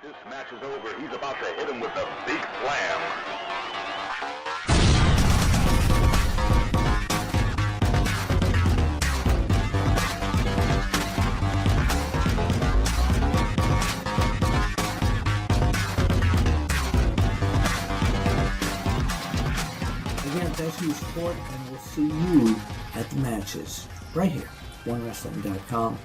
This match is over. He's about to hit him with the big slam. Again, thanks for your support, and we'll see you at the matches right here, OneWrestling.com.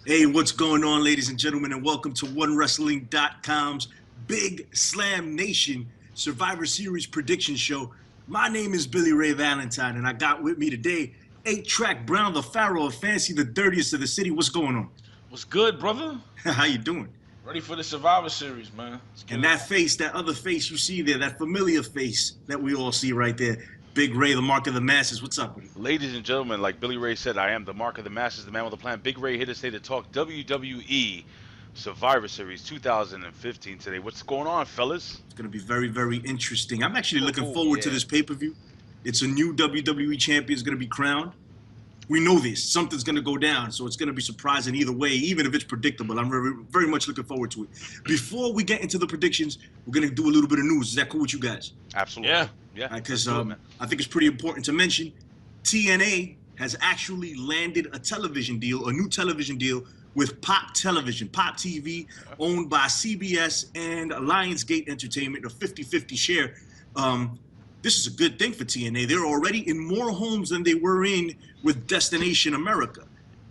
Hey, what's going on, ladies and gentlemen, and welcome to OneWrestling.com's Big Slam Nation Survivor Series prediction show. My name is Billy Ray Valentine, and I got with me today 8-Track Brown, the Pharaoh of Fancy, the dirtiest of the city. What's going on? What's good, brother? How you doing? Ready for the Survivor Series, man. And that face, that other face you see there, that familiar face that we all see right there, Big Ray, the mark of the masses. What's up with you? Ladies and gentlemen, like Billy Ray said, I am the mark of the masses, the man with the plan. Big Ray here to say to talk WWE Survivor Series 2015 today. What's going on, fellas? It's going to be very, very interesting. I'm actually looking forward to this pay-per-view. It's a new WWE champion is going to be crowned. We know this. Something's going to go down, so it's going to be surprising either way, even if it's predictable. I'm very, very much looking forward to it. Before we get into the predictions, we're going to do a little bit of news. Is that cool with you guys? Absolutely. Yeah. Because I think it's pretty important to mention, TNA has actually landed a television deal, a new television deal with Pop Television, Pop TV, owned by CBS and Lionsgate Entertainment, a 50-50 share. This is a good thing for TNA. They're already in more homes than they were in with Destination America.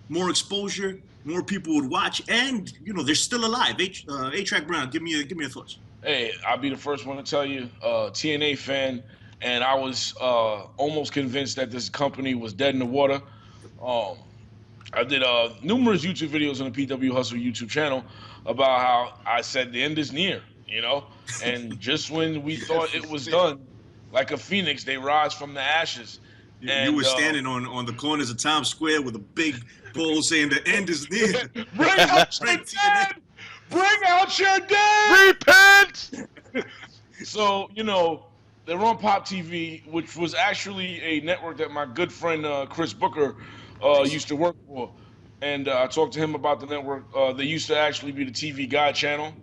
More exposure, more people would watch, and they're still alive. A-Track Brown, give me your thoughts. Hey, I'll be the first one to tell you, TNA fan, and I was almost convinced that this company was dead in the water. I did numerous YouTube videos on the PW Hustle YouTube channel about how I said the end is near, and just when we thought it was done, like a phoenix, they rise from the ashes. And, you were standing on the corners of Times Square with a big pole saying the end is near. Bring out your dead! Bring out your dead! Repent! So, they're on Pop TV, which was actually a network that my good friend Chris Booker used to work for. And I talked to him about the network. They used to actually be the TV Guide channel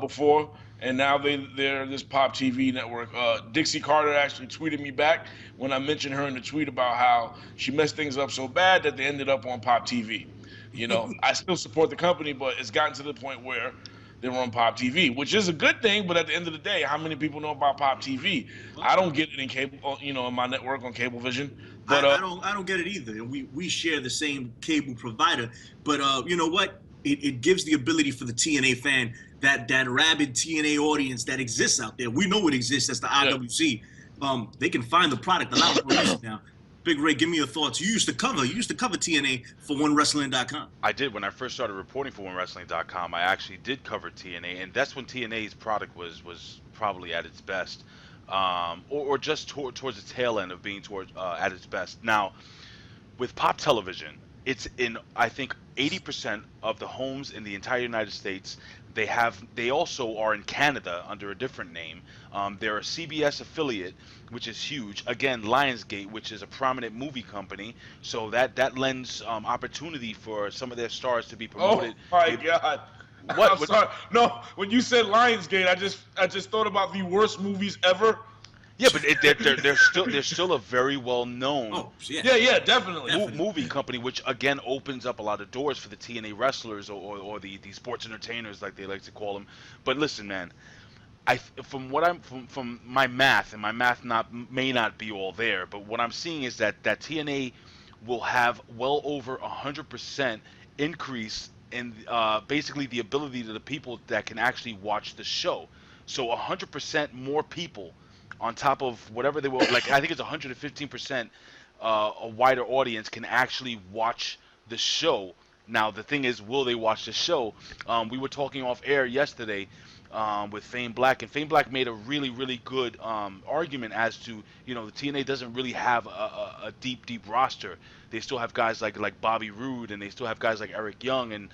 before. And now they're this Pop TV network. Dixie Carter actually tweeted me back when I mentioned her in the tweet about how she messed things up so bad that they ended up on Pop TV. I still support the company, but it's gotten to the point where they're on Pop TV, which is a good thing. But at the end of the day, how many people know about Pop TV? I don't get it in cable, in my network on Cablevision. But I don't get it either. We share the same cable provider, but you know what? It gives the ability for the TNA fan, that rabid TNA audience that exists out there. We know it exists. That's the IWC. They can find the product a lot more easy now. Big Ray, give me your thoughts. You used to cover TNA for OneWrestling.com. I did. When I first started reporting for OneWrestling.com, I actually did cover TNA, and that's when TNA's product was probably at its best, or just towards the tail end of being at its best. Now, with Pop Television, it's in, I think, 80% of the homes in the entire United States. They also are in Canada under a different name. They're a CBS affiliate, which is huge. Again, Lionsgate, which is a prominent movie company, so that lends opportunity for some of their stars to be promoted. Oh my God! What? I'm sorry. No, when you said Lionsgate, I just thought about the worst movies ever. Yeah, but they're still a very well known Yeah, definitely. movie company, which again opens up a lot of doors for the TNA wrestlers or the sports entertainers, like they like to call them. But listen, man, from my math, and my math may not be all there, but what I'm seeing is that TNA will have well over 100% increase in basically the ability to the people that can actually watch the show. So 100% more people on top of whatever they were, like I think it's 115%, a wider audience can actually watch the show. Now the thing is, will they watch the show? We were talking off air yesterday with Fame Black, and Fame Black made a really, really good argument as to, the TNA doesn't really have a deep roster. They still have guys like Bobby Roode, and they still have guys like Eric Young, and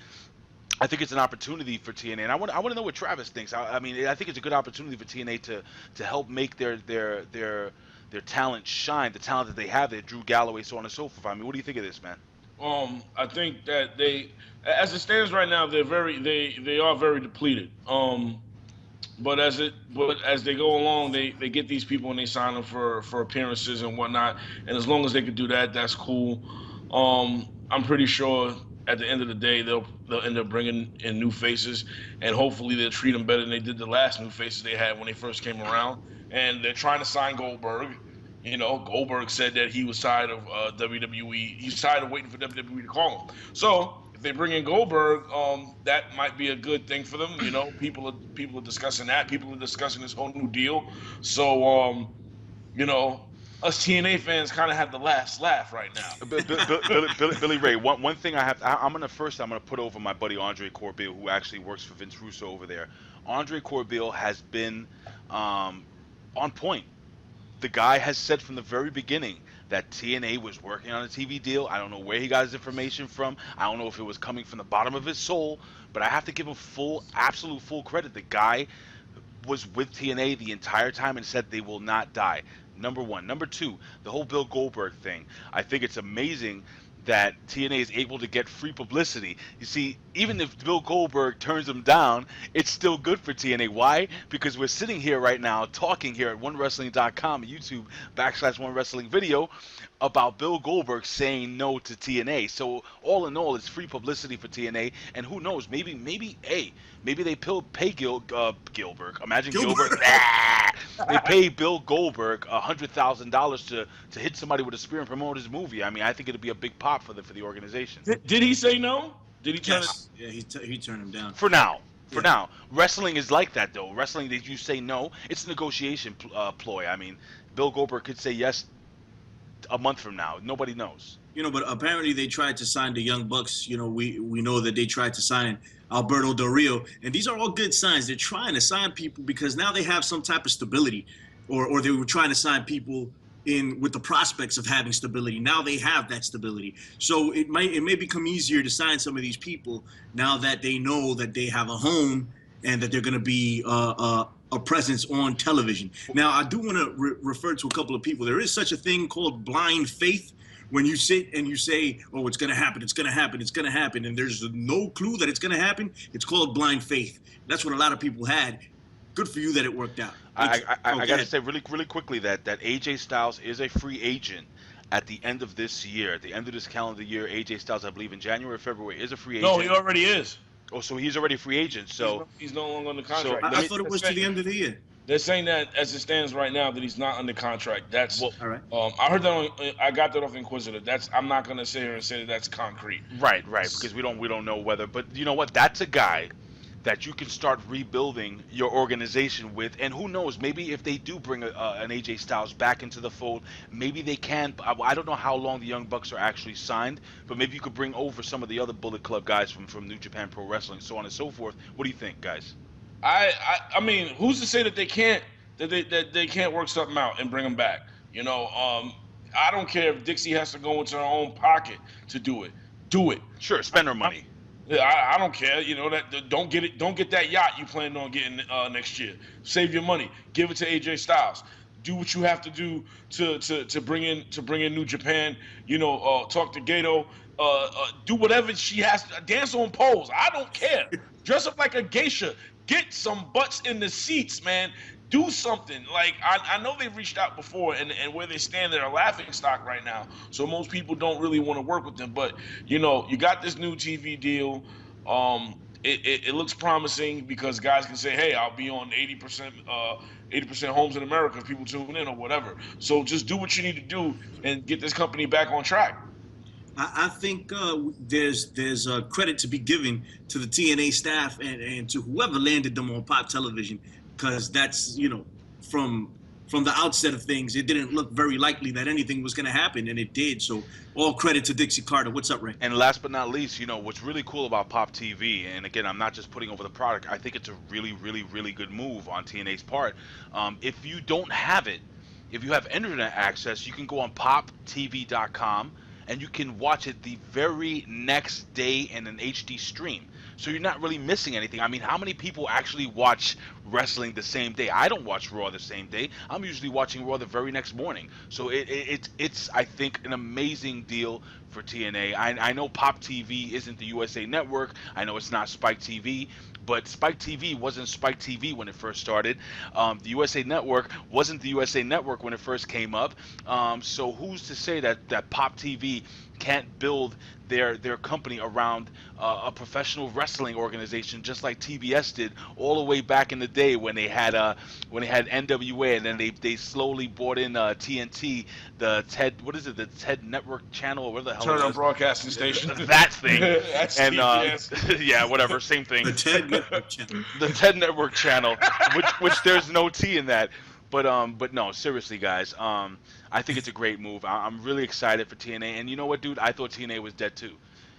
I think it's an opportunity for TNA, and I want to know what Travis thinks. I mean, I think it's a good opportunity for TNA to help make their their talent shine, the talent that they have, their Drew Galloway, so on and so forth. I mean, what do you think of this, man? I think that as it stands right now, they are very depleted. But as they go along, they get these people and they sign them for appearances and whatnot. And as long as they can do that, that's cool. I'm pretty sure at the end of the day they'll end up bringing in new faces, and hopefully they'll treat them better than they did the last new faces they had when they first came around. And they're trying to sign Goldberg. You know, Goldberg said that he was tired of WWE. He's tired of waiting for WWE to call him. So if they bring in Goldberg, that might be a good thing for them. You know, people are discussing that. People are discussing this whole new deal. So, you know, us TNA fans kind of have the last laugh right now. Billy Ray, one thing I'm gonna put over my buddy Andre Corbeil, who actually works for Vince Russo over there. Andre Corbeil has been on point. The guy has said from the very beginning that TNA was working on a TV deal. I don't know where he got his information from. I don't know if it was coming from the bottom of his soul, but I have to give him absolute full credit. The guy was with TNA the entire time and said they will not die. Number one. Number two, the whole Bill Goldberg thing. I think it's amazing that TNA is able to get free publicity. You see, even if Bill Goldberg turns them down, it's still good for TNA. Why? Because we're sitting here right now talking here at OneWrestling.com, YouTube /OneWrestling video about Bill Goldberg saying no to TNA. So all in all, it's free publicity for TNA, and who knows? Maybe they pay Gilbert. Imagine Gilbert. They pay Bill Goldberg $100,000 to hit somebody with a spear and promote his movie. I mean, I think it'd be a big pop for the organization. Did he say no? Did he turn Yes. Yeah, he turned him down. For now. For now. Wrestling is like that, though. Wrestling, that you say no, it's a negotiation ploy. I mean, Bill Goldberg could say yes a month from now. Nobody knows. You know, but apparently they tried to sign the Young Bucks. You know, we know that they tried to sign Alberto Del Rio, and these are all good signs. They're trying to sign people because now they have some type of stability, or they were trying to sign people in with the prospects of having stability. Now they have that stability, so it may become easier to sign some of these people now that they know that they have a home and that they're going to be a presence on television. Now, I do want to refer to a couple of people. There is such a thing called blind faith. When you sit and you say, oh, it's going to happen, it's going to happen, it's going to happen, and there's no clue that it's going to happen, it's called blind faith. That's what a lot of people had. Good for you that it worked out. I got to say really quickly that AJ Styles is a free agent at the end of this year. At the end of this calendar year, AJ Styles, I believe in January or February, is a free agent. No, he already is. Oh, so he's already a free agent. So he's no longer under contract. I thought it was to the end of the year. They're saying that as it stands right now that he's not under contract. That's all right. I heard that I got that off Inquisitor. I'm not gonna sit here and say that that's concrete. Right, because we don't know whether. But you know what? That's a guy that you can start rebuilding your organization with, and who knows? Maybe if they do bring an AJ Styles back into the fold, maybe they can. I don't know how long the Young Bucks are actually signed, but maybe you could bring over some of the other Bullet Club guys from New Japan Pro Wrestling, so on and so forth. What do you think, guys? I mean, who's to say that they can't work something out and bring them back? You know, I don't care if Dixie has to go into her own pocket to do it. Do it. Sure, spend her money. I don't care. You know that don't get that yacht you plan on getting next year. Save your money. Give it to AJ Styles. Do what you have to do to bring in New Japan. You know, talk to Gato. Do whatever she has to. Dance on poles. I don't care. Dress up like a geisha. Get some butts in the seats, man. Do something. Like, I know they've reached out before, and where they stand, they're a laughing stock right now. So most people don't really want to work with them. But, you know, you got this new TV deal. It looks promising because guys can say, hey, I'll be on 80% homes in America if people tune in or whatever. So just do what you need to do and get this company back on track. I think there's credit to be given to the TNA staff and to whoever landed them on Pop Television, because that's, you know, from the outset of things, it didn't look very likely that anything was going to happen, and it did. So all credit to Dixie Carter. What's up, Ray? And last but not least, you know, what's really cool about Pop TV, and again, I'm not just putting over the product, I think it's a really, really, really good move on TNA's part. If you don't have it, if you have internet access, you can go on poptv.com and you can watch it the very next day in an HD stream. so you're not really missing anything. I mean, how many people actually watch wrestling the same day? I don't watch Raw the same day. I'm usually watching Raw the very next morning. So it's I think an amazing deal for TNA. I know Pop TV isn't the USA Network. I know it's not Spike TV. But Spike TV wasn't Spike TV when it first started. The USA Network wasn't the USA Network when it first came up. So who's to say that Pop TV can't build their company around a professional wrestling organization, just like TBS did all the way back in the day when they had NWA, and then they slowly brought in TNT, the TED Network channel, or whatever the hell Turner it was. Broadcasting Station. That thing. That's And TBS. yeah, whatever, same thing. The TED Network channel. The TED Network channel, which there's no T in that. But no, seriously, guys. I think it's a great move. I'm really excited for TNA, and you know what, dude? I thought TNA was dead too,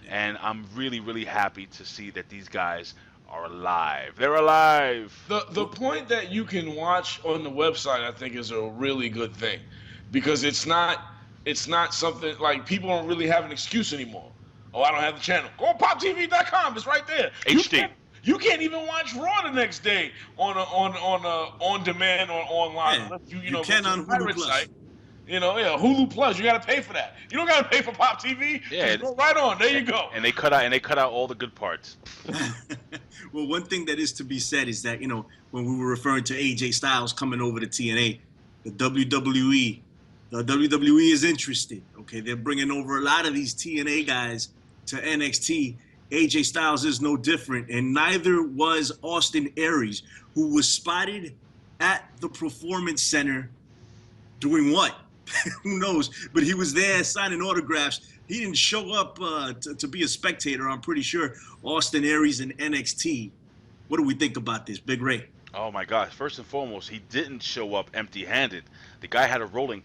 and I'm really, really happy to see that these guys are alive. They're alive. The point that you can watch on the website, I think, is a really good thing, because it's not something like people don't really have an excuse anymore. Oh, I don't have the channel. Go on poptv.com. It's right there. HD. You can't even watch Raw the next day on demand or online. Yeah, Unless you you can on Hulu Plus. Site. Hulu Plus. You got to pay for that. You don't got to pay for Pop TV. Yeah, Just go right on. There you go. And they cut out all the good parts. Well, one thing that is to be said is that, when we were referring to AJ Styles coming over to TNA, the WWE is interested. Okay, they're bringing over a lot of these TNA guys to NXT. AJ Styles is no different, and neither was Austin Aries, who was spotted at the Performance Center doing what? Who knows? But he was there signing autographs. He didn't show up to be a spectator, I'm pretty sure. Austin Aries in NXT. What do we think about this, Big Ray? Oh my gosh! First and foremost, he didn't show up empty-handed. The guy had a rolling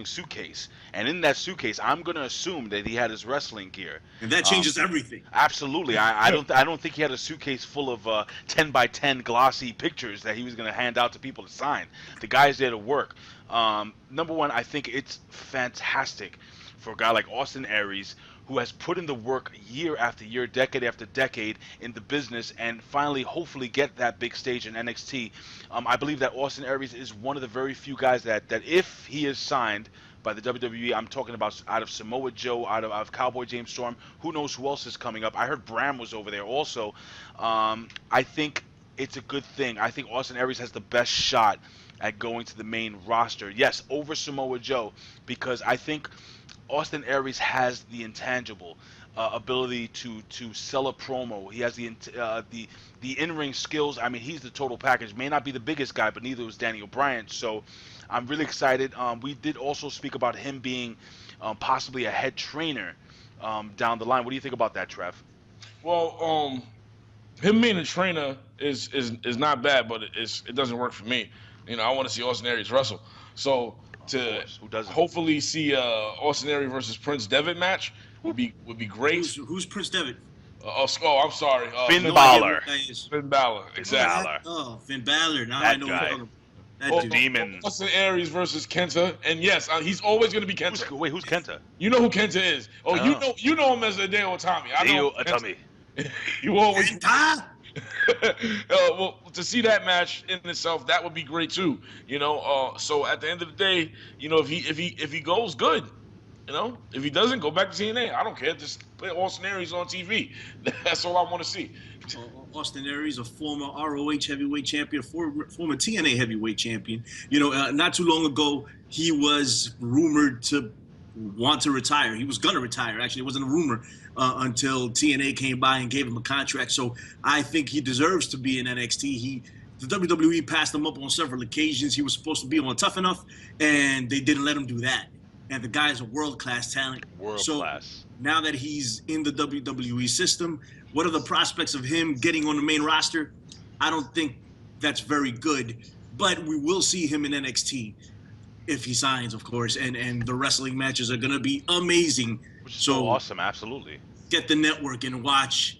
suitcase, and in that suitcase, I'm gonna assume that he had his wrestling gear. And that changes everything. Absolutely. I don't think he had a suitcase full of 10 by 10 glossy pictures that he was gonna hand out to people to sign. The guy's there to work. Number one, I think it's fantastic for a guy like Austin Aries, who has put in the work year after year, decade after decade in the business, and finally, hopefully, get that big stage in NXT. I believe that Austin Aries is one of the very few guys that if he is signed by the WWE, I'm talking about out of Samoa Joe, out of Cowboy James Storm, who knows who else is coming up. I heard Bram was over there also. I think it's a good thing. I think Austin Aries has the best shot at going to the main roster. Yes, over Samoa Joe, because I think Austin Aries has the intangible ability to sell a promo. He has the in-ring skills. I mean, he's the total package. May not be the biggest guy, but neither was Daniel Bryan. So I'm really excited. We did also speak about him being possibly a head trainer down the line. What do you think about that, Trev? Well, him being a trainer is not bad, but it doesn't work for me. I want to see Austin Aries wrestle. So to hopefully see Austin Aries versus Prince Devitt match would be great. Who's Prince Devitt? I'm sorry. Finn Balor. Finn Balor, exactly. Finn Balor. Now that I know guy. that demon. Austin Aries versus Kenta, and yes, he's always going to be Kenta. Who's Kenta? You know who Kenta is. You know him as Hideo Itami. I know Itami. You always. Kenta? Well, to see that match in itself, that would be great too. So at the end of the day, if he goes, good. If he doesn't, go back to TNA. I don't care. Just play Austin Aries on TV. That's all I want to see. Austin Aries, a former ROH heavyweight champion, former TNA heavyweight champion. Not too long ago, he was rumored to want to retire. He was going to retire. Actually, it wasn't a rumor until TNA came by and gave him a contract. So I think he deserves to be in NXT. The WWE passed him up on several occasions. He was supposed to be on Tough Enough, and they didn't let him do that. And the guy's a world-class talent. World-class. Now that he's in the WWE system, what are the prospects of him getting on the main roster? I don't think that's very good. But we will see him in NXT if he signs, of course. And the wrestling matches are going to be amazing. Which is so awesome, absolutely. Get the network and watch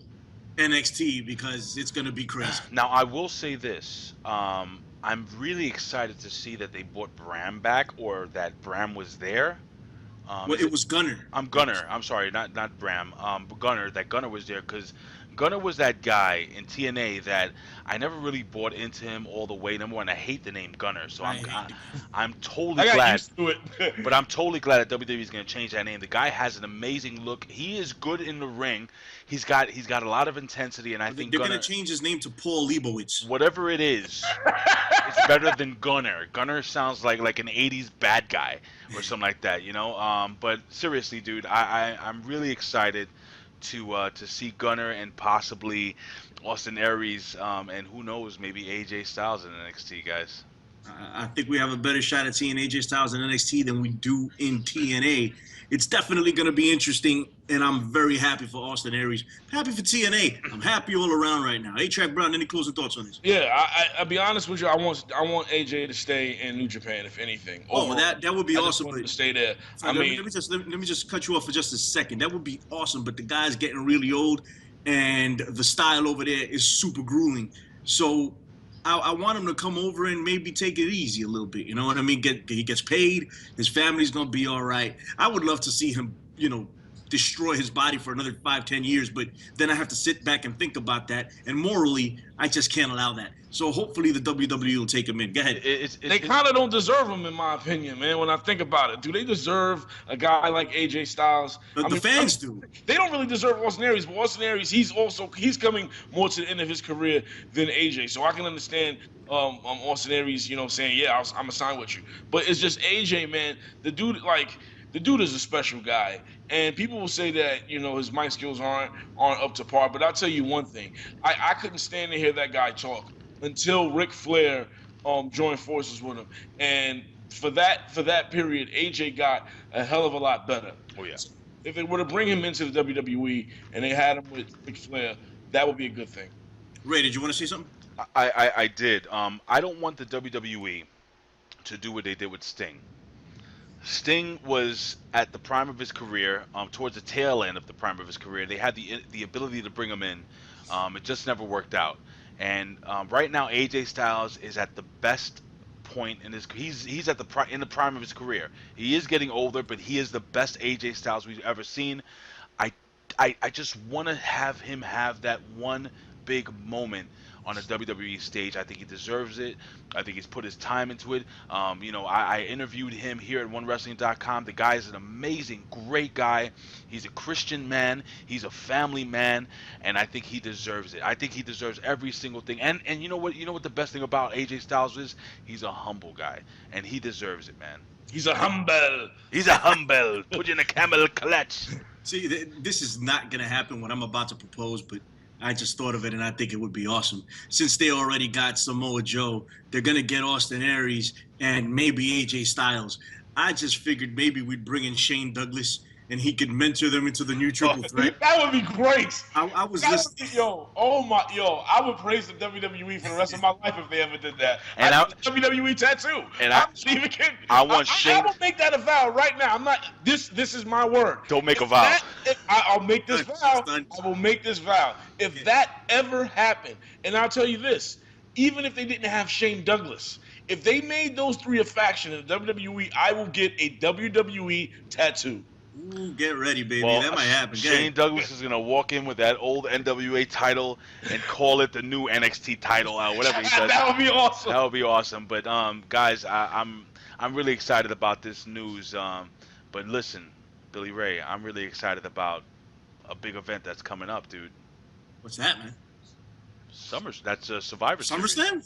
NXT because it's going to be crazy. Now, I will say this. I'm really excited to see that they brought Bram back, or that Bram was there. It was Gunner. Gunner. I'm sorry, not Bram. Gunner. That Gunner was there, because Gunner was that guy in TNA that I never really bought into him all the way. Number one, I hate the name Gunner, so I'm totally I got glad. used to it. But I'm totally glad that WWE is going to change that name. The guy has an amazing look. He is good in the ring. He's got a lot of intensity, and I think they're Gunner, going to change his name to Paul Leibowitz. whatever it is, it's better than Gunner. Gunner sounds like an '80s bad guy or something like that, you know. But seriously, dude, I'm really excited to see Gunner and possibly Austin Aries, and who knows, maybe AJ Styles in NXT, guys. I think we have a better shot at seeing AJ Styles in NXT than we do in TNA. It's definitely going to be interesting, and I'm very happy for Austin Aries. Happy for TNA. I'm happy all around right now. A-Track Brown, any closing thoughts on this? Yeah, I'll be honest with you. I want AJ to stay in New Japan, if anything. Oh, that would be awesome. Want him to stay there. Let me just cut you off for just a second. That would be awesome, but the guy's getting really old, and the style over there is super grueling. So I want him to come over and maybe take it easy a little bit. You know what I mean? He gets paid. His family's going to be all right. I would love to see him, destroy his body for another 5-10 years, but then I have to sit back and think about that. And morally, I just can't allow that. So hopefully the WWE will take him in. Go ahead. They kind of don't deserve him, in my opinion, man, when I think about it. Do they deserve a guy like AJ Styles? The fans do. They don't really deserve Austin Aries, but Austin Aries, he's coming more to the end of his career than AJ. So I can understand Austin Aries, saying, yeah, I'm going to sign with you. But it's just AJ, man, the dude is a special guy. And people will say that, his mic skills aren't up to par. But I'll tell you one thing. I couldn't stand to hear that guy talk until Ric Flair joined forces with him. And for that period, AJ got a hell of a lot better. Oh, yeah. So if they were to bring him into the WWE and they had him with Ric Flair, that would be a good thing. Ray, did you want to say something? I did. I don't want the WWE to do what they did with Sting. Sting was at the prime of his career, towards the tail end of the prime of his career. They had the ability to bring him in. It just never worked out. And right now, AJ Styles is at the best point in his. He's in the prime of his career. He is getting older, but he is the best AJ Styles we've ever seen. I just want to have him have that one big moment on a WWE stage. I think he deserves it. I think he's put his time into it. I interviewed him here at OneWrestling.com. The guy is an amazing, great guy. He's a Christian man. He's a family man, and I think he deserves it. I think he deserves every single thing. And you know what? You know what the best thing about AJ Styles is? He's a humble guy, and he deserves it, man. He's a humble. He's a humble. Put you in a camel clutch. See, this is not going to happen what I'm about to propose, but I just thought of it, and I think it would be awesome. Since they already got Samoa Joe, they're going to get Austin Aries and maybe AJ Styles. I just figured maybe we'd bring in Shane Douglas, and he could mentor them into the new triple threat. That would be great. I was listening. I would praise the WWE for the rest of my life if they ever did that. And I have a WWE tattoo. And I'm not even kidding. I want Shane. I will make that a vow right now. I'm not. This is my word. Don't make a vow. I'll make this vow. I will make this vow. If that ever happened, and I'll tell you this, even if they didn't have Shane Douglas, if they made those three a faction in WWE, I will get a WWE tattoo. Ooh, get ready, baby. Well, that might happen. Shane Douglas is going to walk in with that old NWA title and call it the new NXT title, whatever he says. That would be awesome. That would be awesome. But, guys, I'm really excited about this news. But listen, Billy Ray, I'm really excited about a big event that's coming up, dude. What's that, man? That's Survivor Series. SummerSlam?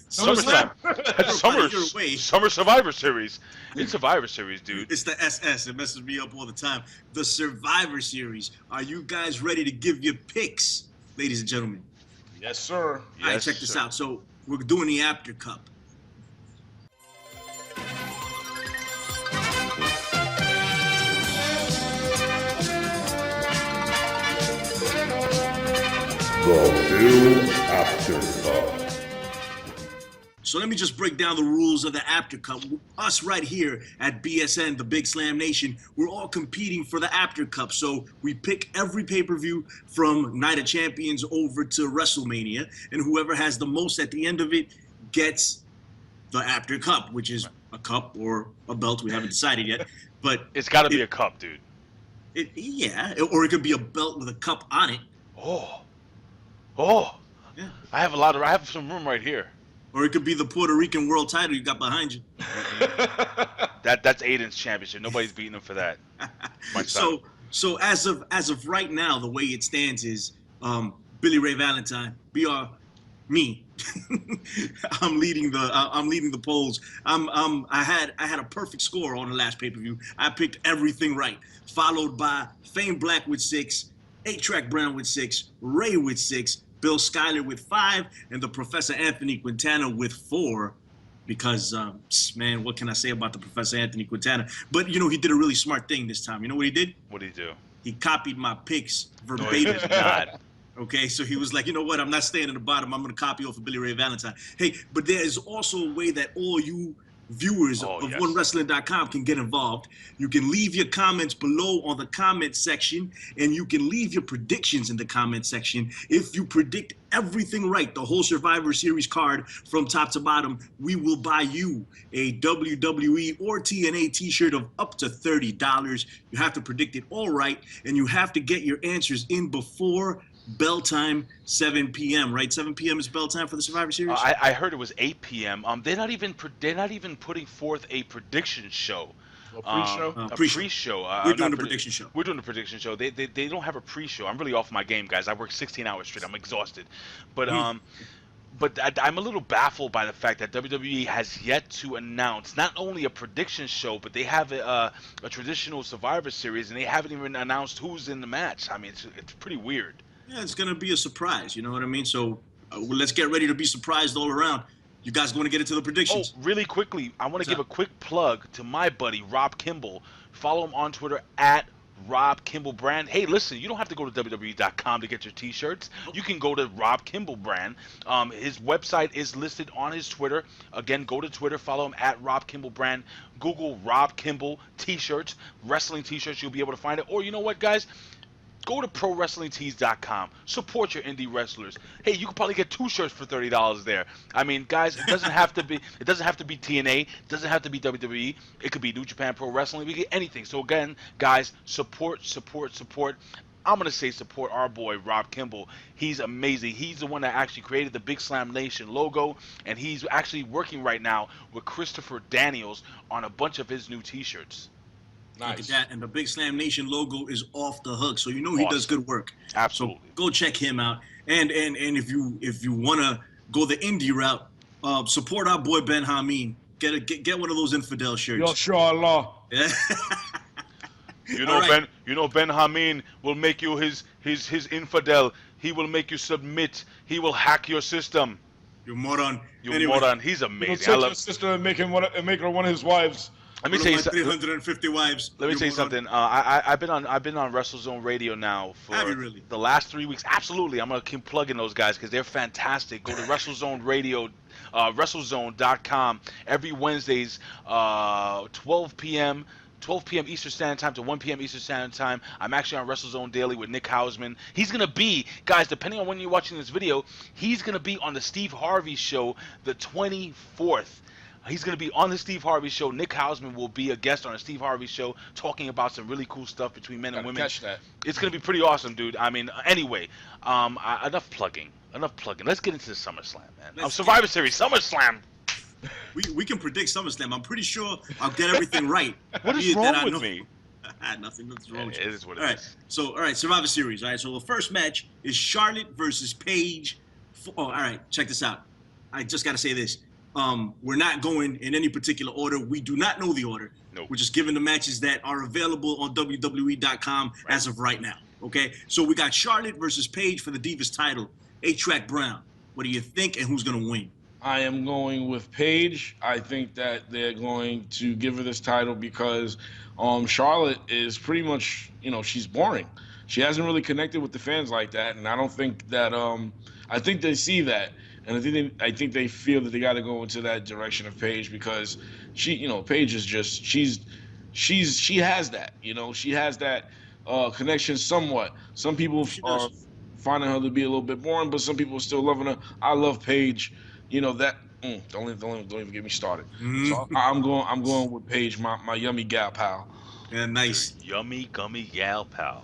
Summer Survivor Series. It's Survivor Series, dude. It's the SS. It messes me up all the time. The Survivor Series. Are you guys ready to give your picks, ladies and gentlemen? Yes, sir. All right, check this out. So we're doing the After Cup. The new After Cup. So let me just break down the rules of the After Cup. Us right here at BSN, the Big Slam Nation, we're all competing for the After Cup. So we pick every pay-per-view from Night of Champions over to WrestleMania, and whoever has the most at the end of it gets the After Cup, which is a cup or a belt. We haven't decided yet, but it's got to be a cup, dude. Or it could be a belt with a cup on it. Oh. Oh, Yeah. I have some room right here. Or it could be the Puerto Rican world title you got behind you. That's Aiden's championship. Nobody's beating him for that. My son. So as of right now, the way it stands is Billy Ray Valentine, me. I'm leading the polls. I had a perfect score on the last pay-per-view. I picked everything right, followed by Fame Black with 6, 8-Track Brown with 6, Ray with 6, Bill Schuyler with 5, and the Professor Anthony Quintana with 4. Because, man, what can I say about the Professor Anthony Quintana? But, he did a really smart thing this time. You know what he did? What did he do? He copied my picks No, he verbatim. did not. Okay, so he was like, you know what? I'm not staying in the bottom. I'm going to copy off of Billy Ray Valentine. Hey, but there is also a way that all you viewers of OneWrestling.com can get involved. You can leave your comments below on the comment section, and you can leave your predictions in the comment section. If you predict everything right, the whole Survivor Series card from top to bottom, we will buy you a WWE or TNA t-shirt of up to $30. You have to predict it all right, and you have to get your answers in before bell time, 7 p.m. Right? 7 p.m. is bell time for the Survivor Series. I heard it was 8 p.m. They're not even putting forth a prediction show. A pre-show? A pre-show. We're doing the prediction show. We're doing the prediction show. They don't have a pre-show. I'm really off my game, guys. I work 16 hours straight. I'm exhausted. But I'm a little baffled by the fact that WWE has yet to announce not only a prediction show, but they have a traditional Survivor Series, and they haven't even announced who's in the match. I mean, it's pretty weird. Yeah, it's going to be a surprise. You know what I mean? So let's get ready to be surprised all around. You guys want to get into the predictions? Oh, really quickly, I want to give a quick plug to my buddy, Rob Kimball. Follow him on Twitter at Rob Kimball Brand. Hey, listen, you don't have to go to WWE.com to get your t-shirts. You can go to Rob Kimball Brand. His website is listed on his Twitter. Again, go to Twitter, follow him at Rob Kimball Brand. Google Rob Kimball t-shirts, wrestling t-shirts. You'll be able to find it. Or you know what, guys? Go to ProWrestlingTees.com. Support your indie wrestlers. Hey, you can probably get 2 shirts for $30 there. I mean, guys, it doesn't have to be TNA. It doesn't have to be WWE. It could be New Japan Pro Wrestling. We get anything. So again, guys, support. I'm gonna say support our boy Rob Kimball. He's amazing. He's the one that actually created the Big Slam Nation logo, and he's actually working right now with Christopher Daniels on a bunch of his new T-shirts. Nice. Look at that, and the Big Slam Nation logo is off the hook, so he does good work. Absolutely. So go check him out, and if you wanna go the indie route, support our boy Ben Hameen. Get one of those infidel shirts. Inshallah. Yeah. Ben Hameen will make you his infidel. He will make you submit. He will hack your system. You moron. Moron. He's amazing. He'll take your sister and make her one of his wives. Let me tell you something. 350 wives. Let me tell you something. I've been on WrestleZone Radio now for the last 3 weeks. Absolutely, I'm gonna keep plugging those guys because they're fantastic. Go to WrestleZone Radio, WrestleZone.com every Wednesdays, 12 p.m. Eastern Standard Time to 1 p.m. Eastern Standard Time. I'm actually on WrestleZone Daily with Nick Hausman. He's gonna be, guys, depending on when you're watching this video, he's gonna be on the Steve Harvey Show the 24th. He's going to be on the Steve Harvey Show. Nick Hausman will be a guest on the Steve Harvey Show talking about some really cool stuff between men and women. Catch that. It's going to be pretty awesome, dude. I mean, anyway, enough plugging. Let's get into the SummerSlam, man. Survivor Series, SummerSlam. We can predict SummerSlam. I'm pretty sure I'll get everything right. What is wrong with me? Nothing's wrong with you. It is what it is. All right, Survivor Series. All right, so the first match is Charlotte versus Paige. All right, check this out. I just got to say this. We're not going in any particular order. We do not know the order. Nope. We're just giving the matches that are available on WWE.com as of right now. Okay, so we got Charlotte versus Paige for the Divas title. 8-Track Brown. What do you think, and who's going to win? I am going with Paige. I think that they're going to give her this title because Charlotte is pretty much, she's boring. She hasn't really connected with the fans like that, and I don't think that I think they see that. And I think they feel that they got to go into that direction of Paige because Paige is just she has that, she has that connection somewhat. Some people are finding her to be a little bit boring, but some people are still loving her. I love Paige, that. Don't even get me started. Mm-hmm. So I'm going with Paige, my yummy gal pal. Yeah, nice. Yummy gummy gal pal.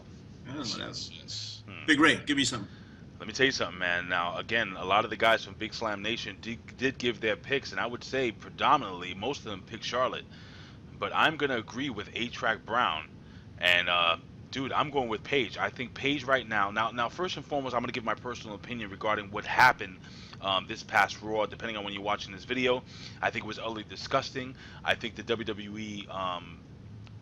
Yes. Big Ray, give me some. Let me tell you something, man. Now, again, a lot of the guys from Big Slam Nation did give their picks, and I would say predominantly most of them picked Charlotte. But I'm gonna agree with A-Track Brown, and dude, I'm going with Paige. I think Paige right now. Now, first and foremost, I'm gonna give my personal opinion regarding what happened this past Raw. Depending on when you're watching this video, I think it was utterly disgusting. I think the WWE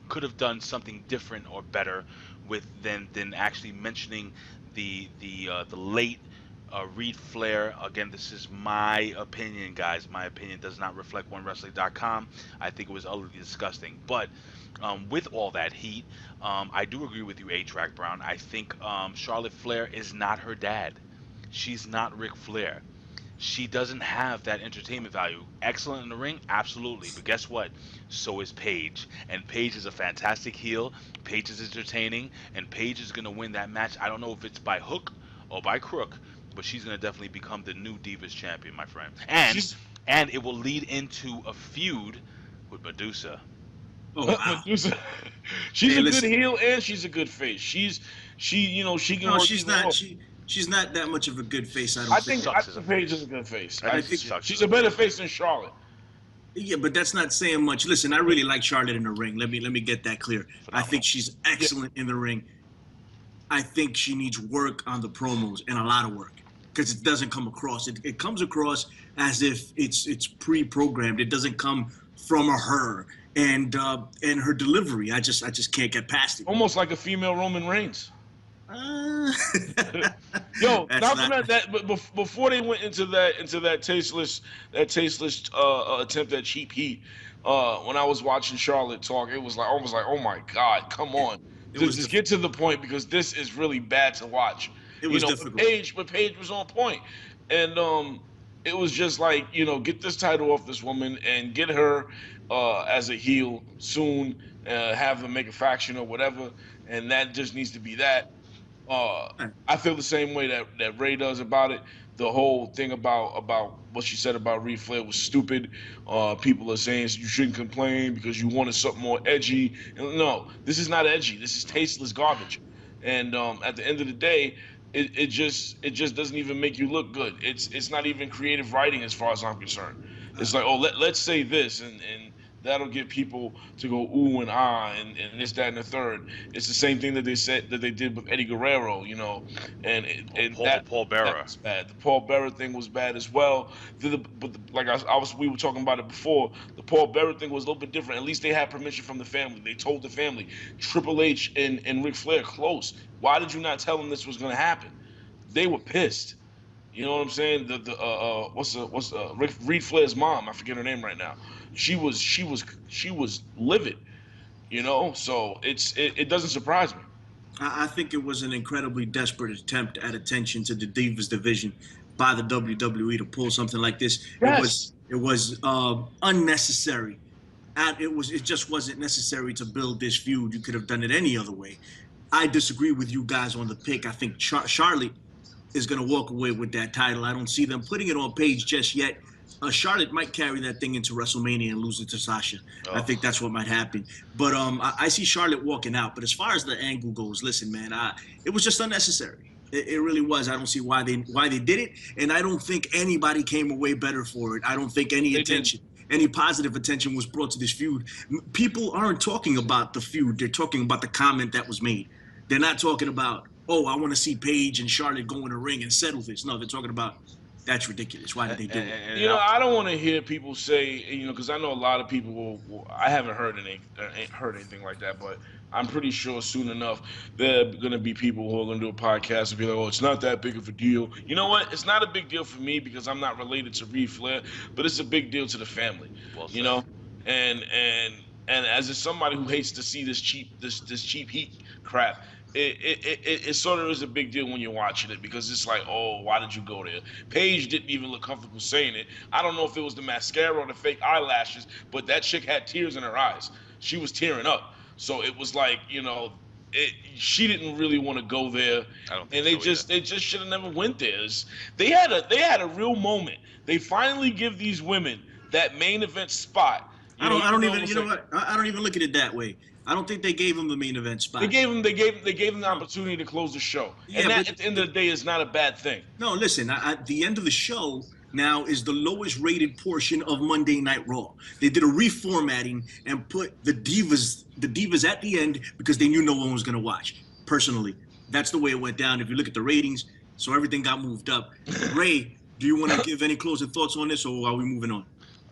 could have done something different or better with than actually mentioning the late Reed Flair. Again, this is my opinion, guys. My opinion does not reflect OneWrestling.com. I think it was utterly disgusting. But with all that heat, I do agree with you, A-Track Brown. I think Charlotte Flair is not her dad. She's not Ric Flair. She doesn't have that entertainment value. Excellent in the ring, absolutely. But guess what? So is Paige. And Paige is a fantastic heel. Paige is entertaining. And Paige is going to win that match. I don't know if it's by hook or by crook, but she's going to definitely become the new Divas champion, my friend. And it will lead into a feud with Medusa. Oh, wow. Medusa. She's a good heel and she's a good face. She can. No, work she's either not. way. She's not that much of a good face. I think Paige is a good face. I think she's a better face than Charlotte. Yeah, but that's not saying much. Listen, I really like Charlotte in the ring. Let me get that clear. Phenomenal. I think she's excellent in the ring. I think she needs work on the promos and a lot of work because it doesn't come across. It comes across as if it's pre-programmed. It doesn't come from her and her delivery. I just can't get past it. Almost like a female Roman Reigns. Yo, but before they went into that tasteless attempt at cheap heat, when I was watching Charlotte talk, it was like almost like, oh my God, come on, just get to the point because this is really bad to watch. It was difficult. But Paige was on point, and it was just like, get this title off this woman and get her as a heel soon, have them make a faction or whatever, and that just needs to be that. I feel the same way that Ray does about it. The whole thing about what she said about Reed Flair was stupid. People are saying you shouldn't complain because you wanted something more edgy. And no, this is not edgy. This is tasteless garbage. And at the end of the day, it just doesn't even make you look good. It's not even creative writing as far as I'm concerned. It's like, oh, let's say this and that'll get people to go ooh and ah and this, that, and the third. It's the same thing that they said that they did with Eddie Guerrero, and Paul Bearer. That was bad. The Paul Bearer thing was bad as well. We were talking about it before. The Paul Bearer thing was a little bit different. At least they had permission from the family. They told the family. Triple H and Ric Flair close. Why did you not tell them this was going to happen? They were pissed. You know what I'm saying? What's Reed Flair's mom? I forget her name right now. She was livid, So it doesn't surprise me. I think it was an incredibly desperate attempt at attention to the Divas division by the WWE to pull something like this. Yes. It was unnecessary. It just wasn't necessary to build this feud. You could have done it any other way. I disagree with you guys on the pick. I think Charlotte is going to walk away with that title. I don't see them putting it on Paige just yet. Charlotte might carry that thing into WrestleMania and lose it to Sasha. Oh. I think that's what might happen. But I see Charlotte walking out. But as far as the angle goes, listen, man, it was just unnecessary. It really was. I don't see why they did it, and I don't think anybody came away better for it. I don't think any positive attention was brought to this feud. People aren't talking about the feud. They're talking about the comment that was made. They're not talking about, oh, I want to see Paige and Charlotte go in the ring and settle this. No, they're talking about, that's ridiculous. Why did they do it? I don't want to hear people say, because I know a lot of people I haven't heard anything like that, but I'm pretty sure soon enough there are going to be people who are going to do a podcast and be like, oh, it's not that big of a deal. You know what? It's not a big deal for me because I'm not related to Reed Flair, but it's a big deal to the family. Well said. And as somebody who hates to see this cheap heat crap, it sort of is a big deal when you're watching it because it's like, oh, why did you go there? Paige didn't even look comfortable saying it. I don't know if it was the mascara or the fake eyelashes, but that chick had tears in her eyes. She was tearing up. So it was like, she didn't really want to go there. I don't think and they just should have never went there. They had a real moment. They finally give these women that main event spot. I don't even look at it that way. I don't think they gave him the main event spot. They gave him the opportunity to close the show, and that at the end of the day is not a bad thing. No, listen. At the end of the show now is the lowest rated portion of Monday Night Raw. They did a reformatting and put the divas at the end because they knew no one was gonna watch. Personally, that's the way it went down. If you look at the ratings, so everything got moved up. Ray, do you want to give any closing thoughts on this, or are we moving on?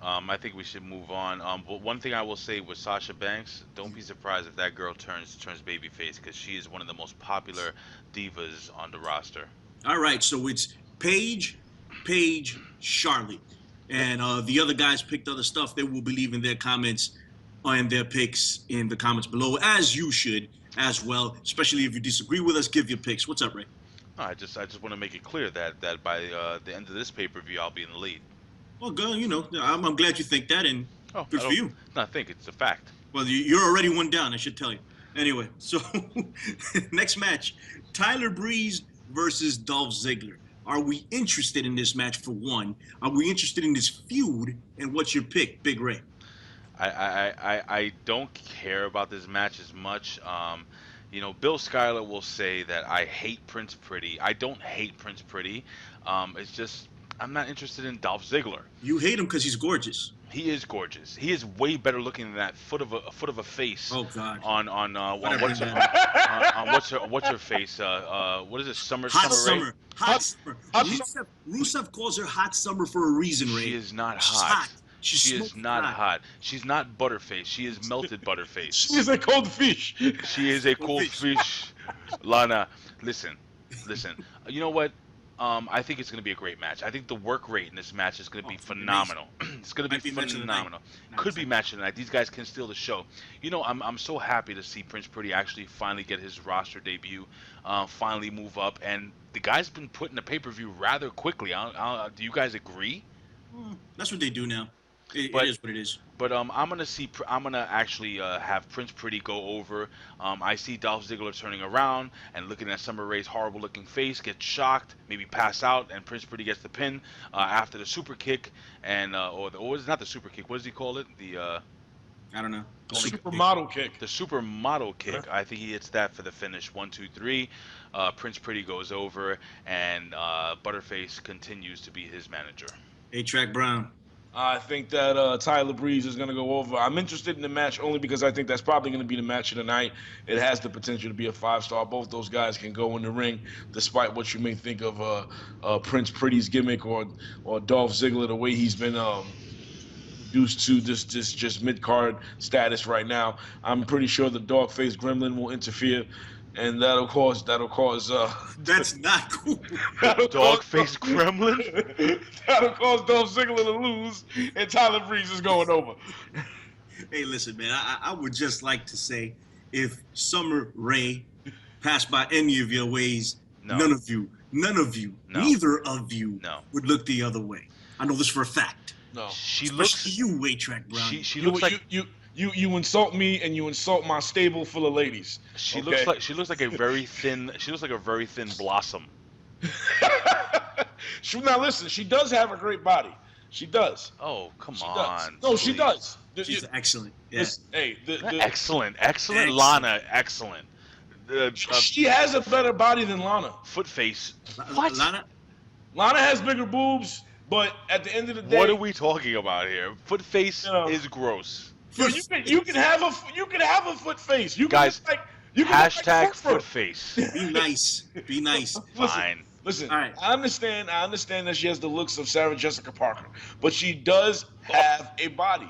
I think we should move on. But one thing I will say with Sasha Banks, don't be surprised if that girl turns babyface, because she is one of the most popular divas on the roster. All right, so it's Paige, Charlotte, and the other guys picked other stuff. They will be leaving their comments and their picks in the comments below, as you should as well. Especially if you disagree with us, give your picks. What's up, Ray? No, I just want to make it clear that by the end of this pay-per-view, I'll be in the lead. Well, girl, I'm glad you think that, and good for you. No, I think it's a fact. Well, you're already one down, I should tell you. Anyway, so next match, Tyler Breeze versus Dolph Ziggler. Are we interested in this match, for one? Are we interested in this feud? And what's your pick, Big Ray? I don't care about this match as much. Bill Schuyler will say that I hate Prince Pretty. I don't hate Prince Pretty. It's just I'm not interested in Dolph Ziggler. You hate him because he's gorgeous. He is gorgeous. He is way better looking than that foot of a face. Oh God. On what's her face? What is it? Summer. Hot Summer. Hot Summer. Rusev calls her Hot Summer for a reason, Ray. She is not She's hot. hot. She is not hot. She's not Butterface. She is melted Butterface. She is a cold fish. She is a cold fish. Lana, listen. You know what? I think it's going to be a great match. I think the work rate in this match is going to be phenomenal. It's going to be phenomenal. Could be match of the night. These guys can steal the show. I'm so happy to see Prince Pretty actually finally get his roster debut, finally move up, and the guy's been put in the pay-per-view rather quickly. Do you guys agree? That's what they do now. It is what it is. But I'm gonna actually have Prince Pretty go over. I see Dolph Ziggler turning around and looking at Summer Rae's horrible looking face, get shocked, maybe pass out, and Prince Pretty gets the pin after the super kick, and or it's not the super kick. What does he call it? I don't know. The supermodel kick. The supermodel kick. I think he hits that for the finish. 1, 2, 3. Prince Pretty goes over, and Butterface continues to be his manager. A-Track Brown. I think that Tyler Breeze is going to go over. I'm interested in the match only because I think that's probably going to be the match of the night. It has the potential to be a 5-star. Both those guys can go in the ring, despite what you may think of Prince Pretty's gimmick or Dolph Ziggler, the way he's been reduced to this just mid-card status right now. I'm pretty sure the dog-faced gremlin will interfere. And that'll cause. That's not cool. Dog-faced gremlin. That'll cause Dolph Ziggler to lose, and Tyler Breeze is going over. Hey, listen, man. I would just like to say, if Summer Rae passed by any of your ways, none of you, neither of you would look the other way. I know this for a fact. No, she Especially you, A-Track Brown. She looks like You insult me and you insult my stable full of ladies. She looks like a very thin blossom. Now listen, she does have a great body. She does. Oh, come on. No, she does. She's excellent. Yeah. Excellent. Lana, excellent. She has a better body than Lana. Foot face. What? Lana has bigger boobs, but at the end of the day, what are we talking about here? Foot face is gross. You can have a foot face. You guys, hashtag foot face. Be nice. Fine. Listen, all right. I understand that she has the looks of Sarah Jessica Parker, but she does have a body.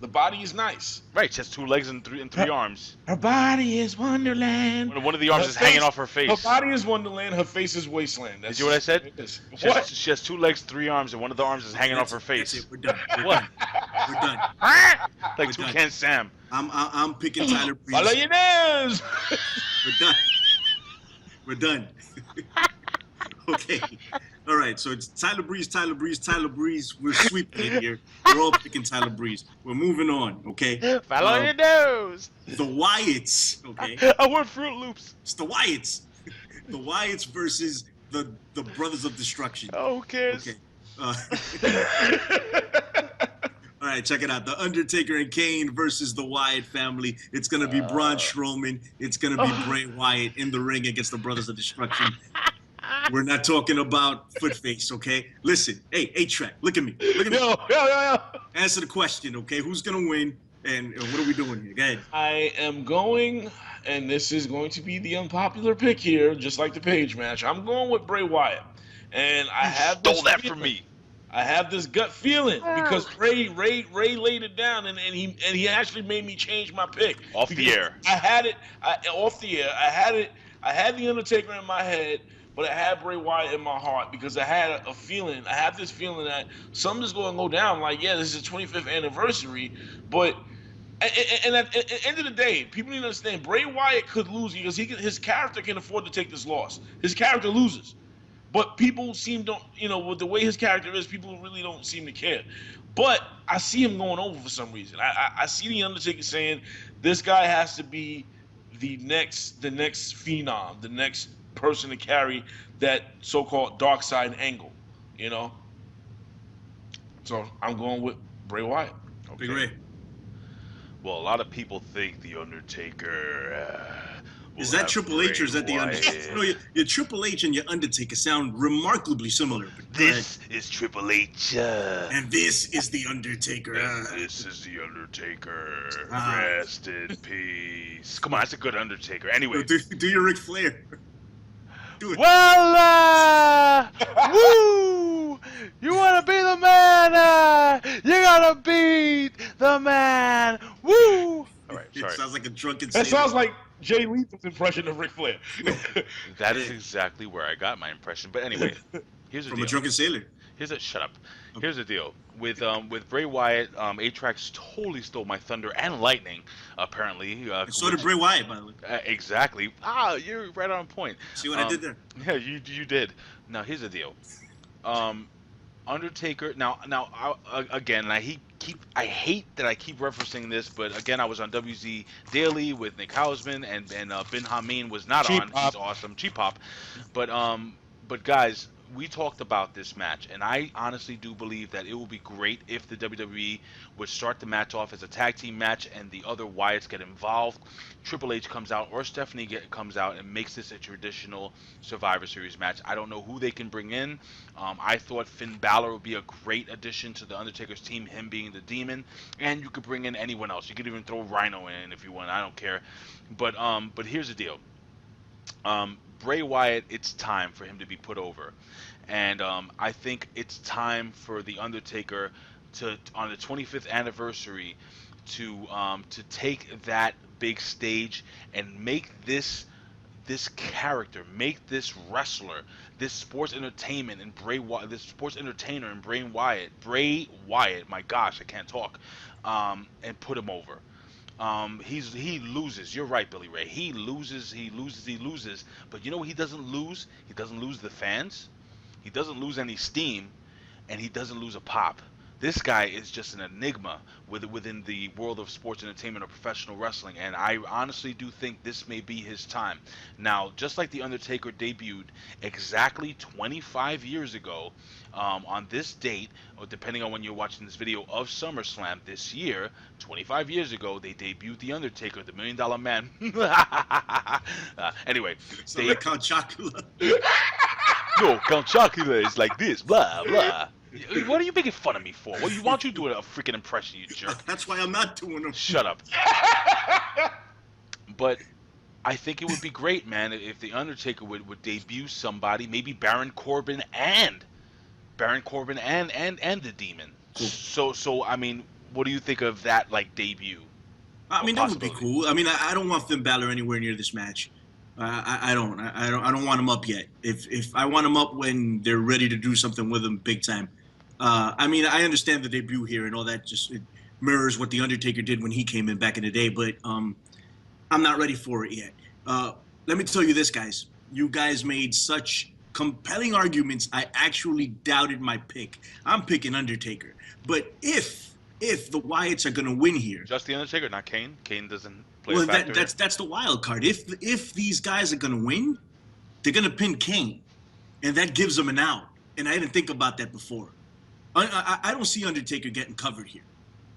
The body is nice. Right, she has 2 legs and three arms. Her body is Wonderland. One of the arms is hanging off her face. Her body is Wonderland. Her face is Wasteland. Did you see what I said? She has 2 legs, 3 arms, and one of the arms is hanging off her face. That's it. We're done. What? We're done. Like Toucan Sam. I'm picking Tyler Breeze. Follow your nose. We're done. Okay. All right, so it's Tyler Breeze. We're sweeping it here. We're all picking Tyler Breeze. We're moving on, okay? Follow your nose. The Wyatts, okay? I want Fruit Loops. It's the Wyatts. The Wyatts versus the Brothers of Destruction. Oh, who cares? Okay. All right, check it out. The Undertaker and Kane versus the Wyatt family. It's going to be Braun Strowman. It's going to be Bray Wyatt in the ring against the Brothers of Destruction. We're not talking about Footface, okay? Listen, hey, A-Track, look at me. Look at me. Yo. Answer the question, okay? Who's going to win, and what are we doing here? Go ahead. I am going, and this is going to be the unpopular pick here, just like the Paige match. I'm going with Bray Wyatt. And I have Stole that from me. I have this gut feeling because Ray laid it down and he actually made me change my pick. Off the air. I had it off the air. I had the Undertaker in my head, but I had Bray Wyatt in my heart because I had a feeling. I have this feeling that something's going to go down. Like, yeah, this is the 25th anniversary, but and at the end of the day, people need to understand Bray Wyatt could lose because his character can afford to take this loss. His character loses. But people with the way his character is, people really don't seem to care. But I see him going over for some reason. I see the Undertaker saying this guy has to be the next phenom, the next person to carry that so-called dark side angle, So I'm going with Bray Wyatt. Big Ray. Well, a lot of people think the Undertaker. Is that Triple H or is that the Undertaker? No, your Triple H and your Undertaker sound remarkably similar. This is Triple H. And this is the Undertaker. This is the Undertaker. Rest in peace. Come on, that's a good Undertaker. Anyway. Do your Ric Flair. Do it. Well, woo! You want to be the man? You gotta beat the man. Woo! All right, sorry. It sounds like a drunken. That sounds like Jay Lethal's impression of Ric Flair. That is exactly where I got my impression. But anyway, here's the deal. From a drunken sailor. Shut up. Here's the deal. With Bray Wyatt, A-Trax totally stole my thunder and lightning, apparently. So did Bray Wyatt, by the way. Exactly. You're right on point. See what I did there? Yeah, you did. Now, here's the deal. Undertaker. Now, again, I hate that I keep referencing this, but again, I was on WZ Daily with Nick Hausman, and Ben Hameen was not on. He's awesome, Cheap Pop. But guys, we talked about this match, and I honestly do believe that it will be great if the WWE would start the match off as a tag team match and the other Wyatts get involved. Triple H comes out or Stephanie comes out and makes this a traditional Survivor Series match. I don't know who they can bring in. I thought Finn Balor would be a great addition to the Undertaker's team, him being the Demon, and you could bring in anyone else. You could even throw Rhino in if you want. I don't care. But here's the deal. Bray Wyatt, it's time for him to be put over. And I think it's time for the Undertaker to, on the 25th anniversary, to take that big stage and make this character, make this wrestler, this sports entertainment and this sports entertainer and Bray Wyatt, my gosh, I can't talk, and put him over. He loses. You're right, Billy Ray. He loses. But you know what he doesn't lose? He doesn't lose the fans. He doesn't lose any steam, and he doesn't lose a pop. This guy is just an enigma within the world of sports entertainment or professional wrestling, and I honestly do think this may be his time. Now, just like The Undertaker debuted exactly 25 years ago on this date, or depending on when you're watching this video, of SummerSlam this year, 25 years ago, they debuted The Undertaker, the $1 Million Man. Anyway. So like Count Chocula. No, Count Chocula is like this, blah, blah. What are you making fun of me for? Why don't you do a freaking impression, you jerk? That's why I'm not doing them. Shut up. But I think it would be great, man, if The Undertaker would debut somebody, maybe Baron Corbin and the Demon. So I mean, what do you think of that, like, debut? I mean, that would be cool. I mean, I don't want Finn Balor anywhere near this match. I don't want him up yet. If I want him up when they're ready to do something with him big time. I mean, I understand the debut here and all that. Just it mirrors what the Undertaker did when he came in back in the day. But I'm not ready for it yet. Let me tell you this, guys. You guys made such compelling arguments. I actually doubted my pick. I'm picking Undertaker. But if the Wyatts are going to win here, just the Undertaker, not Kane. Kane doesn't play a factor. That's the wild card. If these guys are going to win, they're going to pin Kane, and that gives them an out. And I didn't think about that before. I don't see Undertaker getting covered here.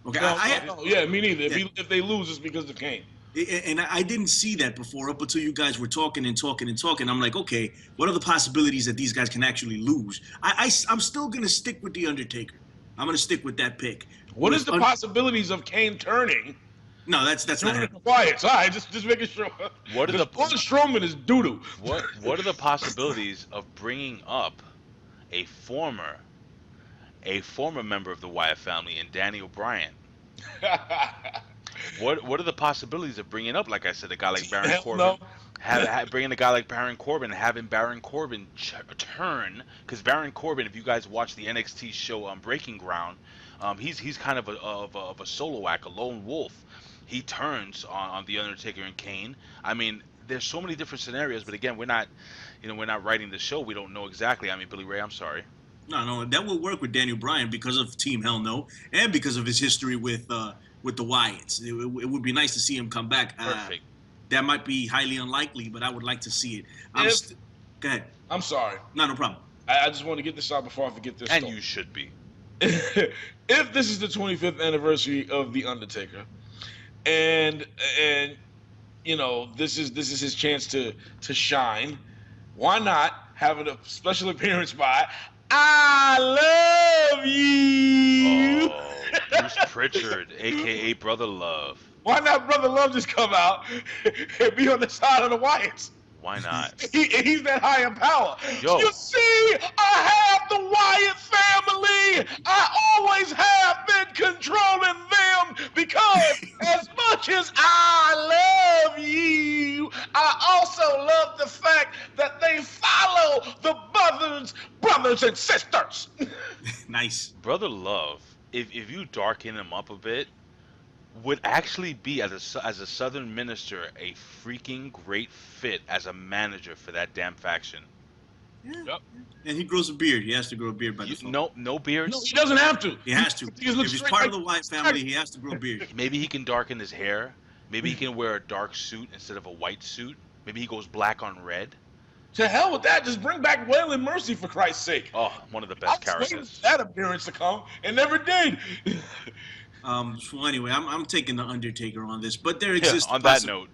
Okay, No, yeah, me neither. If they lose, it's because of Kane. And I didn't see that before up until you guys were talking and talking and talking. I'm like, okay, what are the possibilities that these guys can actually lose? I'm still going to stick with The Undertaker. I'm going to stick with that pick. What is the possibilities of Kane turning? No, that's not happening. Quiet. All right, just making sure. What are the Braun Strowman is doo-doo. What are the possibilities of bringing up a former member of the Wyatt family and Danny O'Brien? What are the possibilities of bringing up, like I said, a guy like Baron Corbin? No. Bringing a guy like Baron Corbin, having Baron Corbin turn, because Baron Corbin, if you guys watch the NXT show on Breaking Ground, he's kind of a solo act, a lone wolf. He turns on the Undertaker and Kane. I mean, there's so many different scenarios, but again, we're not writing the show. We don't know exactly. I mean, Billy Ray, I'm sorry. No, that will work with Daniel Bryan because of Team Hell No and because of his history with the Wyatts. It would be nice to see him come back. Perfect. That might be highly unlikely, but I would like to see it. Go ahead. I'm sorry. No problem. I just want to get this out before I forget this. And you should be. If this is the 25th anniversary of The Undertaker, and you know this is his chance to shine, why not have a special appearance by I Love You? Oh, Bruce Pritchard, a.k.a. Brother Love. Why not Brother Love just come out and be on the side of the Wyatts? Why not? He's that high in power. Yo. You see, I have the Wyatt family. I always have been controlling them because as much as I love you, I also love the fact that they follow the brothers and sisters. Nice. Brother Love, if you darken him up a bit, would actually be, as a Southern minister, a freaking great fit as a manager for that damn faction. Yeah. Yep. And he grows a beard. He has to grow a beard by default. No beard. No, he doesn't have to. He has to. If he's part of the Wyatt family, he has to grow a beard. Maybe he can darken his hair. Maybe he can wear a dark suit instead of a white suit. Maybe he goes black on red. To hell with that. Just bring back Waylon Mercy, for Christ's sake. Oh, one of the best characters. I was waiting for that appearance to come and never did. So anyway, I'm taking the Undertaker on this, but there exists on that note.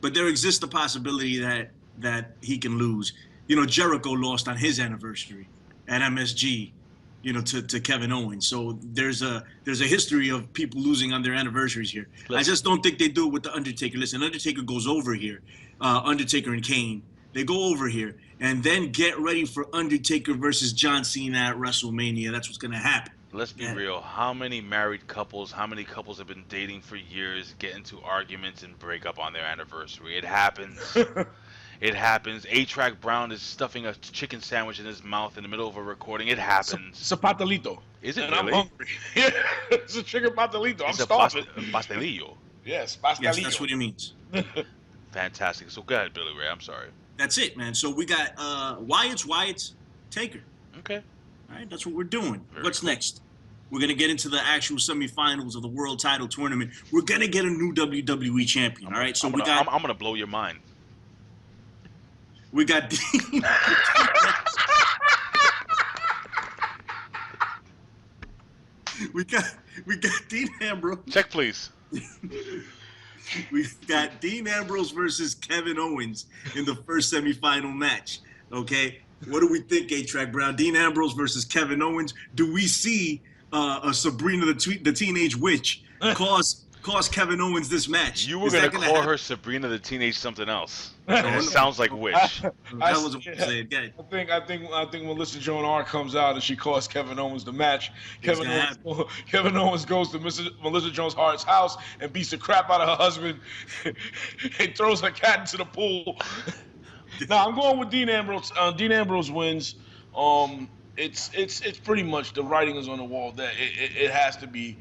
But there exists the possibility that he can lose. You know, Jericho lost on his anniversary at MSG, you know, to Kevin Owens. So there's a history of people losing on their anniversaries here. I just don't think they do it with the Undertaker. Listen, Undertaker goes over here. Undertaker and Kane, they go over here, and then get ready for Undertaker versus John Cena at WrestleMania. That's what's gonna happen. Let's be real. How many married couples, how many couples have been dating for years, get into arguments and break up on their anniversary? It happens. It happens. A-Track Brown is stuffing a chicken sandwich in his mouth in the middle of a recording. It happens. It's a pastelito. Is it and really? I'm hungry. Yeah, it's a chicken pastelito. I'm starving. Pastelillo. Yes, pastelillo. Yes, that's what it means. Fantastic. So go ahead, Billy Ray. I'm sorry. That's it, man. So we got Wyatts, Taker. Okay. All right, that's what we're doing. What's next? We're going to get into the actual semifinals of the World Title Tournament. We're going to get a new WWE champion, all right? So I'm going to blow your mind. We got Dean. we got Dean Ambrose. Check, please. We got Dean Ambrose versus Kevin Owens in the first semifinal match, okay? What do we think, A-Track Brown? Dean Ambrose versus Kevin Owens. Do we see a Sabrina the Teenage Witch cause Kevin Owens this match? You were going to call her Sabrina the Teenage something else. It sounds like witch. That was what I'm saying. I think Melissa Joan Hart comes out and she calls Kevin Owens the match. Kevin Owens goes to Melissa Joan Hart's house and beats the crap out of her husband and throws her cat into the pool. Now I'm going with Dean Ambrose. Dean Ambrose wins. It's pretty much the writing is on the wall that it has to be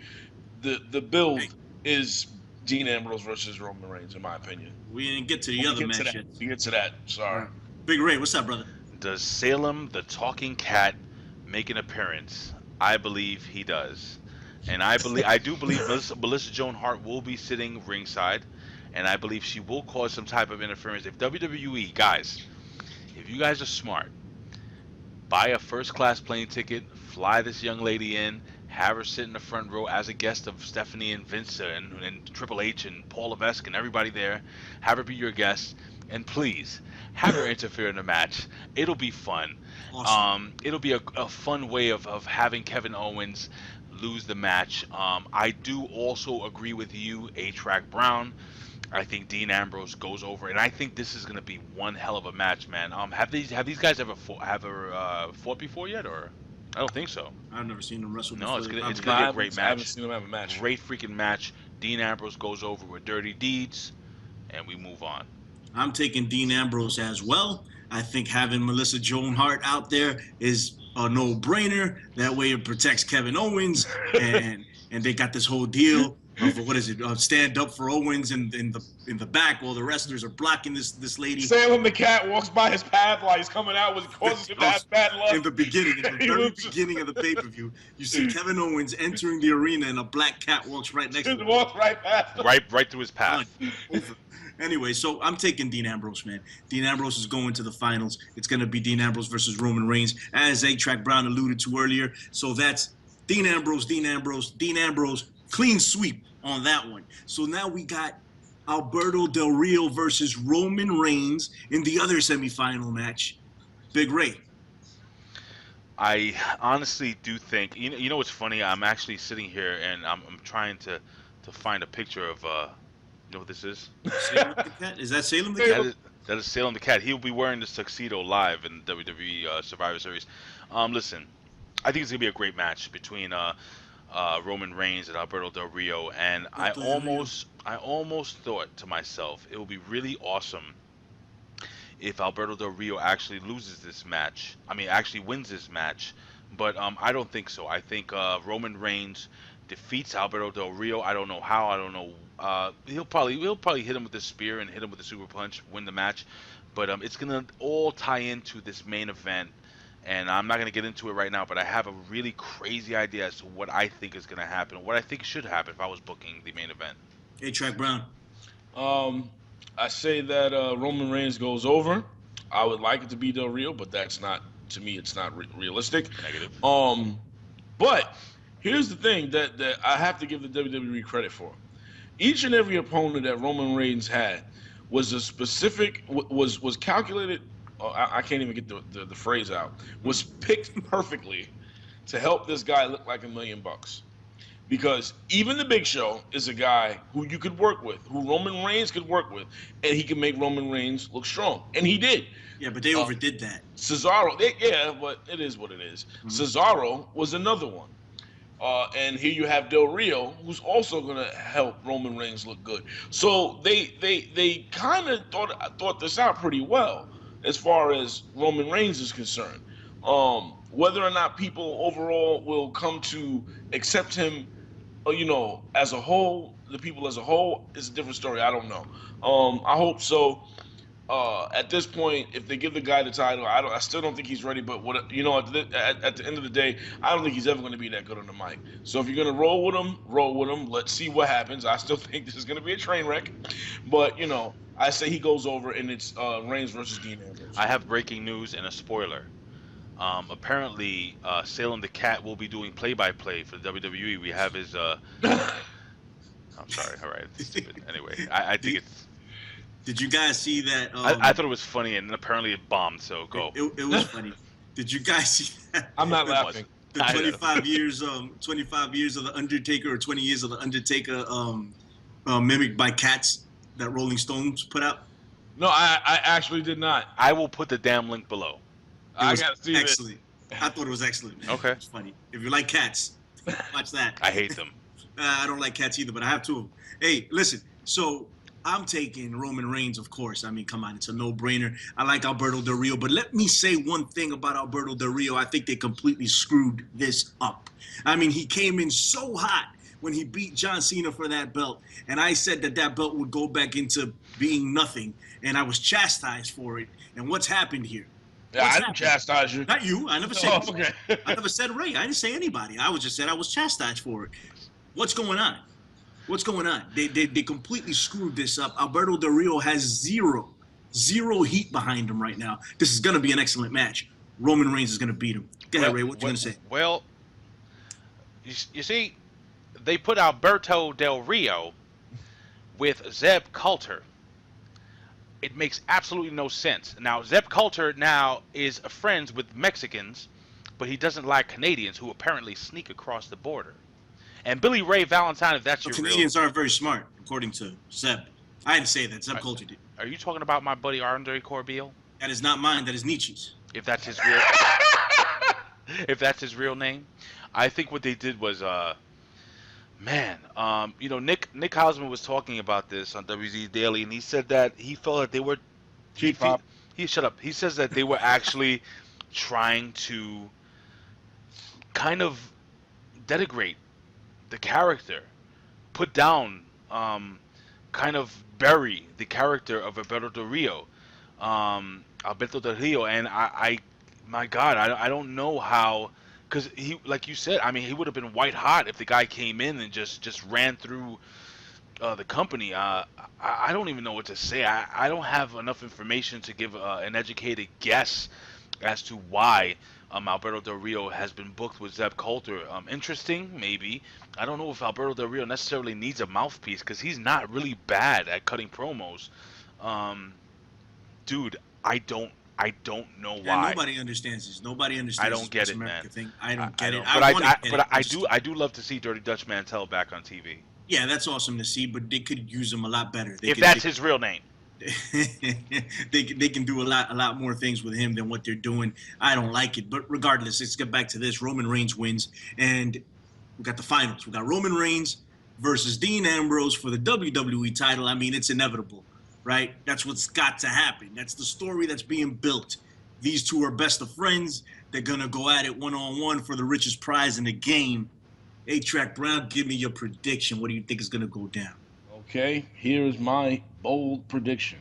the build is Dean Ambrose versus Roman Reigns, in my opinion. We didn't get to the other match yet. We get to that. Sorry. Big Ray, what's up, brother? Does Salem the Talking Cat make an appearance? I believe he does. And I do believe Melissa Joan Hart will be sitting ringside, and I believe she will cause some type of interference. If WWE, guys, if you guys are smart, buy a first-class plane ticket, fly this young lady in, Have her sit in the front row as a guest of Stephanie and Vince and Triple H and Paul Levesque and everybody there. Have her be your guest, and please have her interfere in the match. It'll be fun. Awesome. It'll be a fun way of having Kevin Owens lose the match. I do also agree with you, A-Track Brown. I think Dean Ambrose goes over, and I think this is going to be one hell of a match, man. Have these guys ever fought before yet, or? I don't think so. I've never seen them wrestle No, before. it's gonna be a great match. I haven't seen them have a match. Great freaking match. Dean Ambrose goes over with Dirty Deeds, and we move on. I'm taking Dean Ambrose as well. I think having Melissa Joan Hart out there is a no-brainer. That way it protects Kevin Owens, and they got this whole deal of what is it? Stand up for Owens in the back while the wrestlers are blocking this lady. Salem the cat walks by his path while he's coming out, which causes him to have bad luck. In the beginning, in the very beginning of the pay-per-view, you see Kevin Owens entering the arena, and a black cat walks right next to him. Walks right past him. Right through his path. Anyway, so I'm taking Dean Ambrose, man. Dean Ambrose is going to the finals. It's going to be Dean Ambrose versus Roman Reigns, as A-Track Brown alluded to earlier. So that's Dean Ambrose, clean sweep on that one. So now we got Alberto Del Rio versus Roman Reigns in the other semifinal match. Big Ray. I honestly do think, you know what's funny? I'm actually sitting here and I'm trying to find a picture of, you know what this is? Salem the Cat? Is that Salem the Cat? That is Salem the Cat. He'll be wearing the tuxedo live in WWE Survivor Series. Listen, I think it's going to be a great match between Roman Reigns and Alberto Del Rio, and I almost thought to myself it would be really awesome if Alberto Del Rio actually loses this match. Actually wins this match, but I don't think so. I think Roman Reigns defeats Alberto Del Rio. I don't know how. I don't know. He'll probably hit him with the spear and hit him with the super punch, win the match. But it's gonna all tie into this main event. And I'm not going to get into it right now, but I have a really crazy idea as to what I think is going to happen, what I think should happen if I was booking the main event. A-Track Brown. I say that Roman Reigns goes over. I would like it to be Del Rio, but that's not, to me, it's not realistic. Negative. But here's the thing that I have to give the WWE credit for. Each and every opponent that Roman Reigns had was a specific, was calculated. I can't even get the phrase out. Was picked perfectly to help this guy look like $1 million. Because even the Big Show is a guy who you could work with, who Roman Reigns could work with, and he can make Roman Reigns look strong. And he did. Yeah, but they overdid that. Cesaro, but it is what it is. Mm-hmm. Cesaro was another one. And here you have Del Rio, who's also going to help Roman Reigns look good. So they kind of thought this out pretty well as far as Roman Reigns is concerned. Whether or not people overall will come to accept him, as a whole, the people as a whole, is a different story. I don't know. I hope so. At this point, if they give the guy the title, I still don't think he's ready. But at the end of the day, I don't think he's ever going to be that good on the mic. So if you're going to roll with him. Let's see what happens. I still think this is going to be a train wreck, but I say he goes over, and it's Reigns versus Dean Ambrose. I have breaking news and a spoiler. Apparently, Salem the Cat will be doing play-by-play for the WWE. We have his. I'm sorry. All right, it's stupid. Anyway, I think it's. Did you guys see that? I thought it was funny, and apparently it bombed. So go. It was funny. Did you guys see that? I'm not laughing. The 25 years, 25 years of the Undertaker, or 20 years of the Undertaker, mimicked by cats that Rolling Stones put out. No, I actually did not. I will put the damn link below. I gotta see it. Excellent. I thought it was excellent. Man. Okay. It's funny. If you like cats, watch that. I hate them. I don't like cats either, but I have two of them. Hey, listen. So I'm taking Roman Reigns, of course. Come on, it's a no-brainer. I like Alberto Del Rio, but let me say one thing about Alberto Del Rio. I think they completely screwed this up. He came in so hot when he beat John Cena for that belt, and I said that belt would go back into being nothing, and I was chastised for it. And what's happened here? Yeah, I didn't chastise you. Not you. I never said. Oh, okay. I never said Ray. I didn't say anybody. I just said I was chastised for it. What's going on? What's going on? They completely screwed this up. Alberto Del Rio has zero heat behind him right now. This is going to be an excellent match. Roman Reigns is going to beat him. Go ahead, Ray. What you going to say? Well, You see, they put Alberto Del Rio with Zeb Coulter. It makes absolutely no sense. Now, Zeb Coulter now is friends with Mexicans, but he doesn't like Canadians who apparently sneak across the border. And Billy Ray Valentine, if that's The your Canadians aren't very smart, according to Zeb. I didn't say that. Zeb Coulter did. Are you talking about my buddy Andre Corbeil? That is not mine. That is Nietzsche's. If that's his real, if that's his real name, I think what they did was, Nick Hausman was talking about this on WZ Daily, and he said that he felt that they were. Shut up. He says that they were actually trying to kind of denigrate the character, put down, kind of bury the character of Alberto Del Rio, and my God, I don't know how, because he, like you said, I mean, he would have been white hot if the guy came in and just ran through the company. I don't even know what to say. I don't have enough information to give an educated guess as to why Alberto Del Rio has been booked with Zeb Coulter. Interesting, maybe. I don't know if Alberto Del Rio necessarily needs a mouthpiece because he's not really bad at cutting promos. Dude, I don't know why. Yeah, nobody understands this. Nobody understands. I don't get it, man. Thing. I don't get it. But I do love to see Dirty Dutch Mantel back on TV. Yeah, that's awesome to see, but they could use him a lot better. That's his real name. they can do a lot more things with him than what they're doing. I don't like it, but regardless, let's get back to this. Roman Reigns wins, and we got the finals. We got Roman Reigns versus Dean Ambrose for the WWE title. I mean, it's inevitable, right? That's what's got to happen. That's the story that's being built. These two are best of friends. They're gonna go at it one-on-one for the richest prize in the game. A-Track Brown, give me your prediction. What do you think is gonna go down? Okay, here is my bold prediction.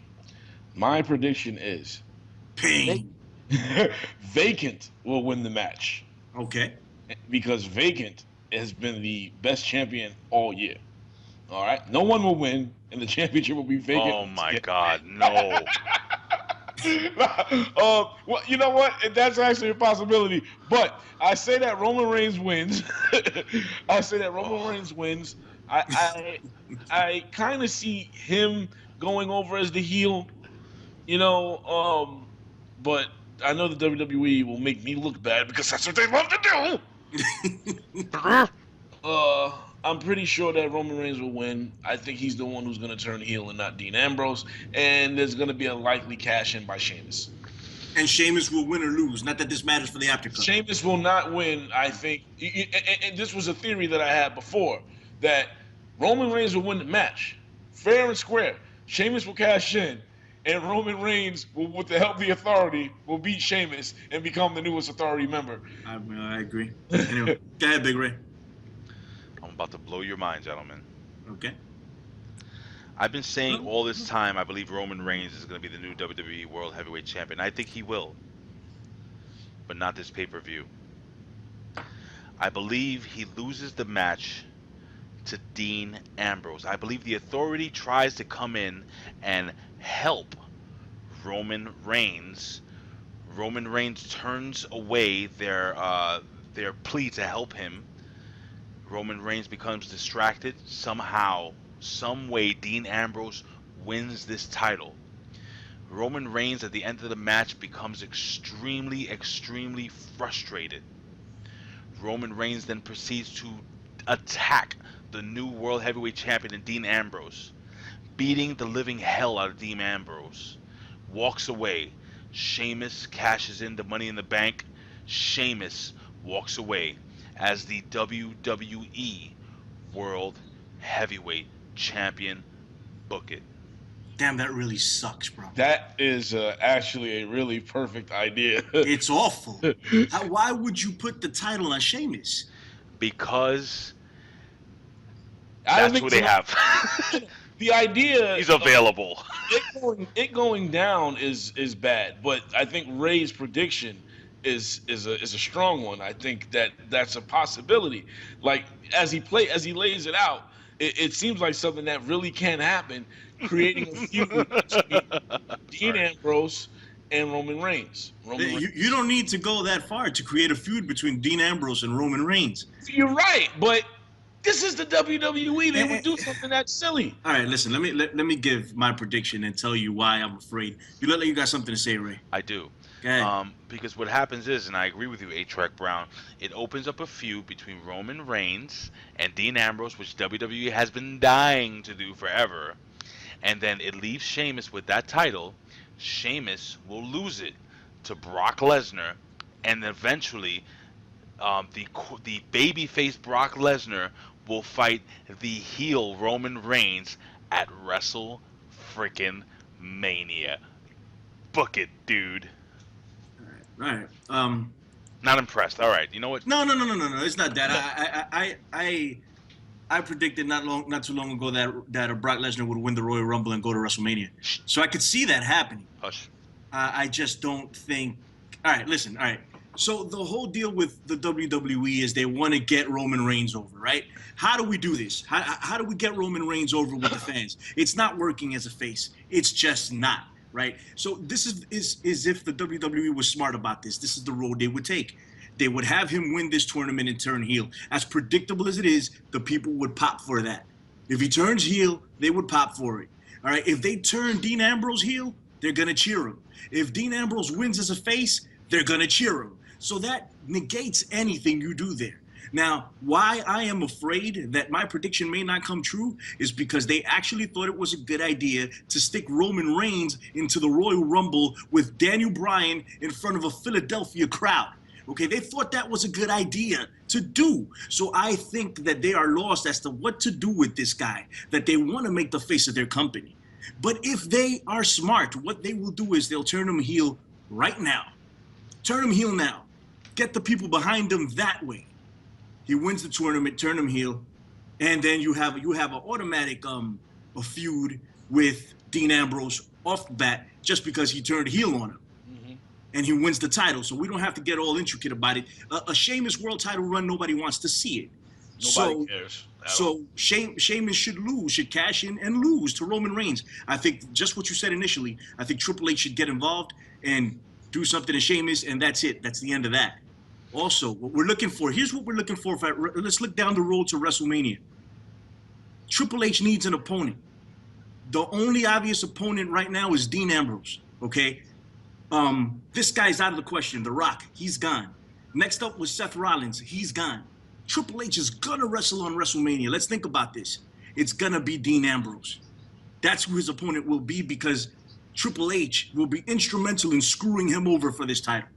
My prediction is Pain. Vacant will win the match. Okay. Because Vacant has been the best champion all year. All right? No one will win, and the championship will be Vacant. Oh, my God, no. Well, you know what? That's actually a possibility. But I say that Roman Reigns wins. I kind of see him going over as the heel, but I know the WWE will make me look bad because that's what they love to do. I'm pretty sure that Roman Reigns will win. I think he's the one who's going to turn heel and not Dean Ambrose, and there's going to be a likely cash-in by Sheamus. And Sheamus will win or lose. Not that this matters for the aftercut. Sheamus will not win, I think. And this was a theory that I had before, that Roman Reigns will win the match, fair and square. Sheamus will cash in, and Roman Reigns, with the help of the Authority, will beat Sheamus and become the newest Authority member. I agree. Anyway, go ahead, Big Ray. I'm about to blow your mind, gentlemen. Okay. I've been saying all this time I believe Roman Reigns is going to be the new WWE World Heavyweight Champion. I think he will, but not this pay-per-view. I believe he loses the match to Dean Ambrose. I believe the Authority tries to come in and help Roman Reigns. Roman Reigns turns away their plea to help him. Roman Reigns becomes distracted. Somehow, some way, Dean Ambrose wins this title. Roman Reigns at the end of the match becomes extremely, extremely frustrated. Roman Reigns then proceeds to attack the new World Heavyweight Champion in Dean Ambrose, beating the living hell out of Dean Ambrose. Walks away. Sheamus cashes in the Money in the Bank. Sheamus walks away as the WWE World Heavyweight Champion. Book it. Damn, that really sucks, bro. That is actually a really perfect idea. It's awful. Why would you put the title on Sheamus? Because I that's who they have. The idea he's available. It going down is bad, but I think Ray's prediction is a strong one. I think that's a possibility. Like as he lays it out, it seems like something that really can happen, creating a feud between Dean Ambrose and Roman Reigns. You don't need to go that far to create a feud between Dean Ambrose and Roman Reigns. You're right, but this is the WWE. They would do something that silly. All right, listen. Let me give my prediction and tell you why I'm afraid. You look like you got something to say, Ray. I do. Okay. Because what happens is, and I agree with you, A-Track Brown, it opens up a feud between Roman Reigns and Dean Ambrose, which WWE has been dying to do forever. And then it leaves Sheamus with that title. Sheamus will lose it to Brock Lesnar, and eventually the babyface Brock Lesnar will fight the heel Roman Reigns at Wrestle Frickin' Mania. Book it, dude. All right. Not impressed. All right. You know what? No. It's not that. I predicted not too long ago that Brock Lesnar would win the Royal Rumble and go to WrestleMania. So I could see that happening. Hush. I just don't think. All right, listen. All right. So the whole deal with the WWE is they want to get Roman Reigns over, right? How do we do this? How do we get Roman Reigns over with the fans? It's not working as a face. It's just not, right? So this is if the WWE was smart about this. This is the road they would take. They would have him win this tournament and turn heel. As predictable as it is, the people would pop for that. If he turns heel, they would pop for it. All right. If they turn Dean Ambrose heel, they're going to cheer him. If Dean Ambrose wins as a face, they're going to cheer him. So that negates anything you do there. Now, why I am afraid that my prediction may not come true is because they actually thought it was a good idea to stick Roman Reigns into the Royal Rumble with Daniel Bryan in front of a Philadelphia crowd. Okay, they thought that was a good idea to do. So I think that they are lost as to what to do with this guy, that they want to make the face of their company. But if they are smart, what they will do is they'll turn him heel right now. Turn him heel now. Get the people behind him that way. He wins the tournament, turn him heel, and then you have an automatic a feud with Dean Ambrose off the bat just because he turned heel on him. And he wins the title, so we don't have to get all intricate about it. A Sheamus world title run, nobody wants to see it. Nobody cares. So Sheamus should cash in and lose to Roman Reigns. I think just what you said initially. I think Triple H should get involved and do something to Sheamus, and that's it. That's the end of that. Also, what we're looking for, here's what we're looking for. Let's look down the road to WrestleMania. Triple H needs an opponent. The only obvious opponent right now is Dean Ambrose, okay? This guy's out of the question. The Rock, he's gone. Next up was Seth Rollins, he's gone. Triple H is gonna wrestle on WrestleMania. Let's think about this. It's gonna be Dean Ambrose. That's who his opponent will be because Triple H will be instrumental in screwing him over for this title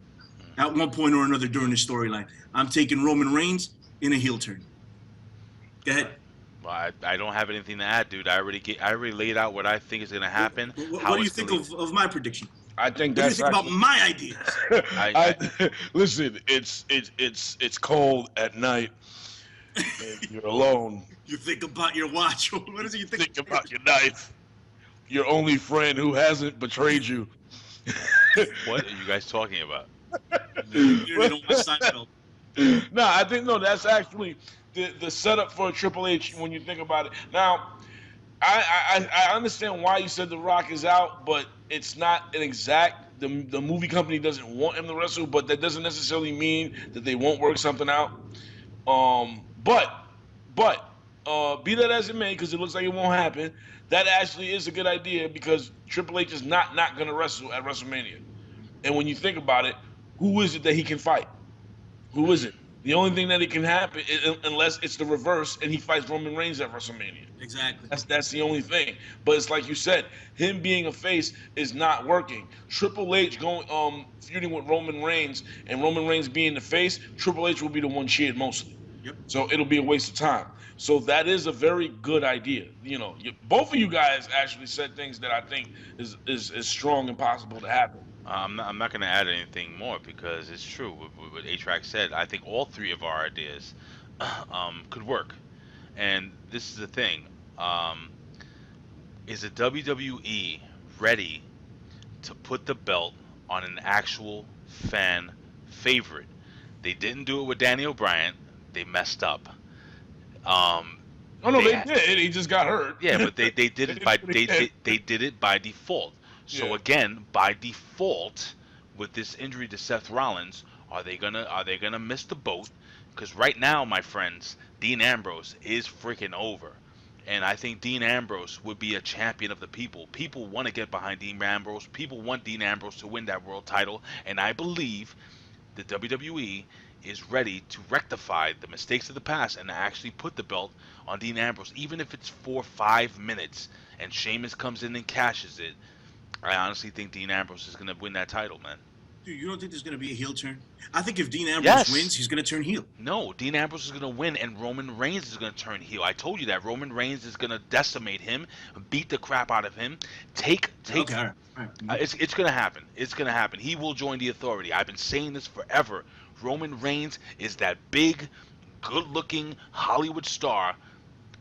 at one point or another during the storyline. I'm taking Roman Reigns in a heel turn. Go ahead. Well, I don't have anything to add, dude. I already laid out what I think is gonna happen. What do you think of my prediction? I think What do you that's think about my ideas? Listen, it's cold at night. And you're alone. You think about your watch. What is it you think? Think about your knife. Your only friend who hasn't betrayed you. What are you guys talking about? You don't watch Seinfeld. I think that's actually the setup for Triple H when you think about it. Now, I understand why you said The Rock is out, but it's not an exact. The movie company doesn't want him to wrestle, but that doesn't necessarily mean that they won't work something out. But be that as it may, because it looks like it won't happen, that actually is a good idea because Triple H is not going to wrestle at WrestleMania. And when you think about it, who is it that he can fight? Who is it? The only thing that it can happen, unless it's the reverse, and he fights Roman Reigns at WrestleMania. Exactly. That's the only thing. But it's like you said, him being a face is not working. Triple H going feuding with Roman Reigns, and Roman Reigns being the face, Triple H will be the one cheered mostly. Yep. So it'll be a waste of time. So that is a very good idea. Both of you guys actually said things that I think is strong and possible to happen. I'm not going to add anything more because it's true what A-Track said. I think all three of our ideas could work. And this is the thing. Is the WWE ready to put the belt on an actual fan favorite? They didn't do it with Daniel Bryan. They messed up. They did. He just got hurt. Yeah, but they did it by they did it by default. So Yeah. again, by default, with this injury to Seth Rollins, are they gonna miss the boat? Because right now, my friends, Dean Ambrose is freaking over. And I think Dean Ambrose would be a champion of the people. People want to get behind Dean Ambrose. People want Dean Ambrose to win that world title. And I believe the WWE is ready to rectify the mistakes of the past and actually put the belt on Dean Ambrose, even if it's for 5 minutes and Sheamus comes in and cashes it. I honestly think Dean Ambrose is going to win that title, man. Dude, you don't think there's going to be a heel turn? I think if Dean Ambrose Yes. wins, he's going to turn heel. No, Dean Ambrose is going to win, and Roman Reigns is going to turn heel. I told you that. Roman Reigns is going to decimate him, beat the crap out of him. Take. Okay, all right. It's going to happen. It's going to happen. He will join the Authority. I've been saying this forever. Roman Reigns is that big, good-looking Hollywood star,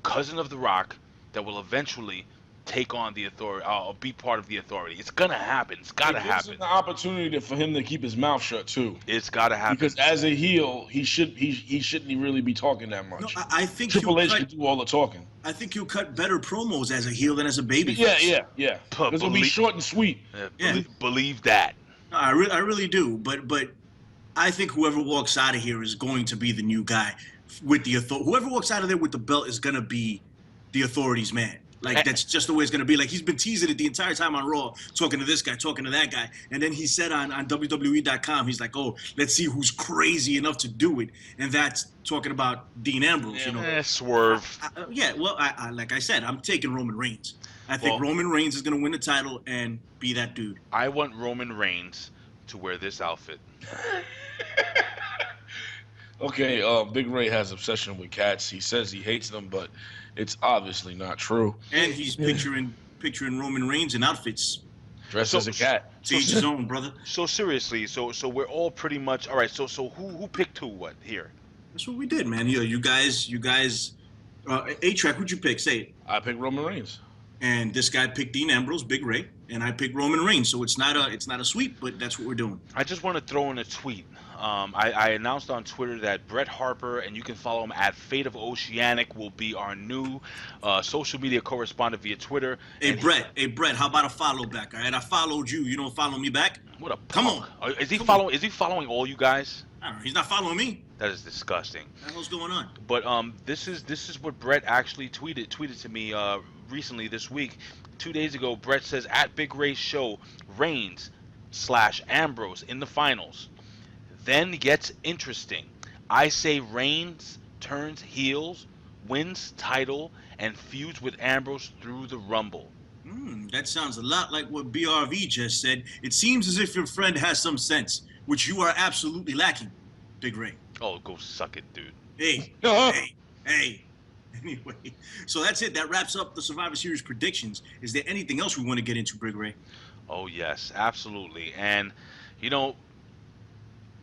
cousin of The Rock, that will eventually take on the Authority, be part of the Authority. It's going to happen. It's got to It gives happen. him the opportunity for him to keep his mouth shut too. It's got to happen. Because as a heel, he shouldn't really be talking that No, much. I think Triple H can do all the talking. I think he'll cut better promos as a heel than as a baby. Yeah. Because it'll be Believe- short and sweet. Yeah. Believe that. No, I really do. But I think whoever walks out of here is going to be the new guy with the authority. Whoever walks out of there with the belt is going to be the Authority's man. Like, that's just the way it's going to be. Like, he's been teasing it the entire time on Raw, talking to this guy, talking to that guy. And then he said on WWE.com, he's like, oh, let's see who's crazy enough to do it. And that's talking about Dean Ambrose, you know. Swerve. I like I said, I'm taking Roman Reigns. I think Well- Roman Reigns is going to win the title and be that dude. I want Roman Reigns to wear this outfit. Okay, Big Ray has obsession with cats. He says he hates them, but it's obviously not true. And he's picturing Roman Reigns in outfits. Dressed as a cat. To each his own, brother. So seriously, so we're all pretty much all right. So who picked who? What here? That's what we did, man. You guys. A-Track, who'd you pick? Say it. I picked Roman Reigns. And this guy picked Dean Ambrose, Big Ray, and I picked Roman Reigns. So it's not a sweep, but that's what we're doing. I just want to throw in a tweet. I announced on Twitter that Bret Harper, and you can follow him at Fate of Oceanic, will be our new social media correspondent via Twitter. Hey, Brett, how about a follow back? All right, I followed you. You don't follow me back? What a Come punk. on. Is he Come following? Is he following all you guys? I don't know. He's not following me. That is disgusting. What the hell's going on? But this is what Brett actually tweeted to me recently this week. 2 days ago, Brett says at Big Ray Show, Reigns/Ambrose in the finals. Then gets interesting. I say Reigns turns heels, wins title, and feuds with Ambrose through the Rumble. That sounds a lot like what BRV just said. It seems as if your friend has some sense, which you are absolutely lacking, Big Ray. Oh, go suck it, dude. Hey. Anyway, so that's it. That wraps up the Survivor Series predictions. Is there anything else we want to get into, Big Ray? Oh, yes, absolutely. And, you know,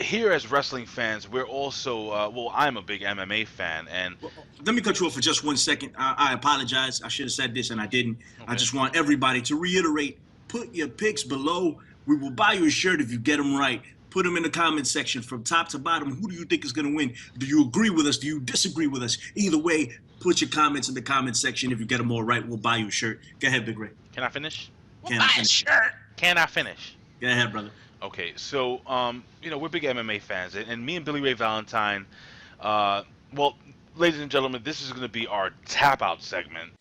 here as wrestling fans, we're also, I'm a big MMA fan. And Well, let me cut you off for just 1 second. I apologize. I should have said this and I didn't. Okay. I just want everybody to reiterate, put your picks below. We will buy you a shirt if you get them right. Put them in the comment section from top to bottom. Who do you think is going to win? Do you agree with us? Do you disagree with us? Either way, put your comments in the comment section. If you get them all right, we'll buy you a shirt. Go ahead, Big Ray. can I finish? Can I finish? Can I finish? Go ahead, brother. Okay, so you know, we're big MMA fans, and me and Billy Ray Valentine, well, ladies and gentlemen, this is going to be our tap out segment.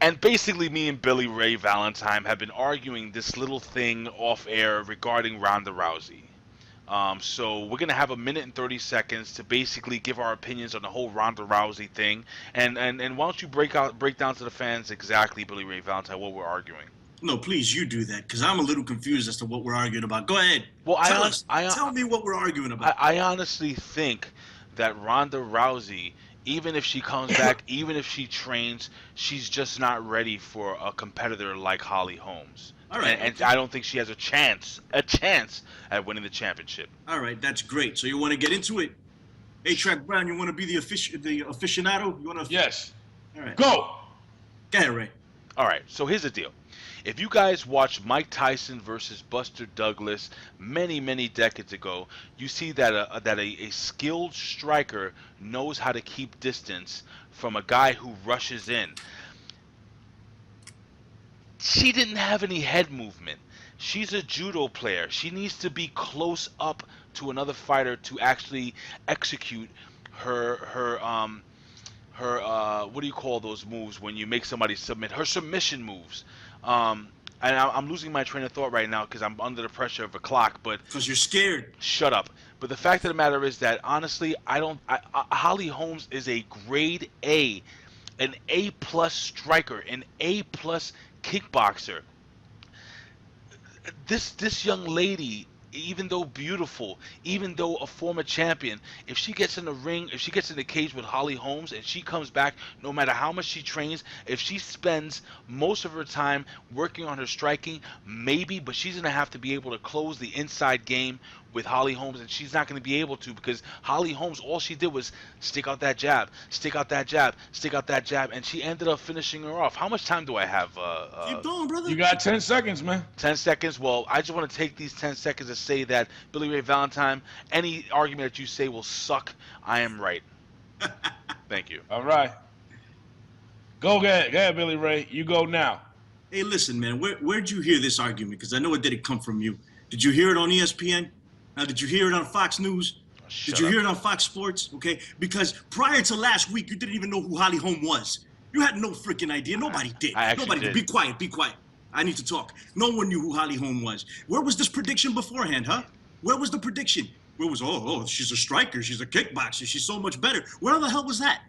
And basically, me and Billy Ray Valentine have been arguing this little thing off air regarding Ronda Rousey. So we're gonna have a minute and 30 seconds to basically give our opinions on the whole Ronda Rousey thing. And why don't you break down to the fans exactly, Billy Ray Valentine, what we're arguing? No, please, you do that, because I'm a little confused as to what we're arguing about. Go ahead. Well, Tell me what we're arguing about. I honestly think that Ronda Rousey, even if she comes back, even if she trains, she's just not ready for a competitor like Holly Holmes. All right. And I don't think she has a chance at winning the championship. All right, that's great. So you want to get into it? A-Track Brown, you want to be the aficionado? You want to? Yes. All right. Go. Go ahead, Ray. All right, so here's the deal. If you guys watch Mike Tyson versus Buster Douglas many, many decades ago, you see that a skilled striker knows how to keep distance from a guy who rushes in. She didn't have any head movement. She's a judo player. She needs to be close up to another fighter to actually execute her what do you call those moves when you make somebody submit? Her submission moves. And I'm losing my train of thought right now because I'm under the pressure of a clock. But because you're scared. Shut up. But the fact of the matter is that honestly, Holly Holmes is a grade A, an A+ striker, an A+ kickboxer. This young lady, even though beautiful, even though a former champion, if she gets in the ring, if she gets in the cage with Holly Holmes and she comes back, no matter how much she trains, if she spends most of her time working on her striking, maybe, but she's going to have to be able to close the inside game with Holly Holmes, and she's not going to be able to because Holly Holmes, all she did was stick out that jab, stick out that jab, stick out that jab, and she ended up finishing her off. How much time do I have? Keep going, brother. You got 10 seconds, man. 10 seconds? Well, I just want to take these 10 seconds to say that Billy Ray Valentine, any argument that you say will suck, I am right. Thank you. All right. Go ahead, Billy Ray. You go now. Hey, listen, man. Where'd you hear this argument? Because I know it didn't come from you. Did you hear it on ESPN? Did you hear it on Fox News? Did you hear it on Fox Sports? Okay, because prior to last week, you didn't even know who Holly Holm was. You had no freaking idea. Nobody did. Nobody did. Be quiet. Be quiet. I need to talk. No one knew who Holly Holm was. Where was this prediction beforehand, huh? Where was the prediction? Where was, she's a striker. She's a kickboxer. She's so much better. Where the hell was that?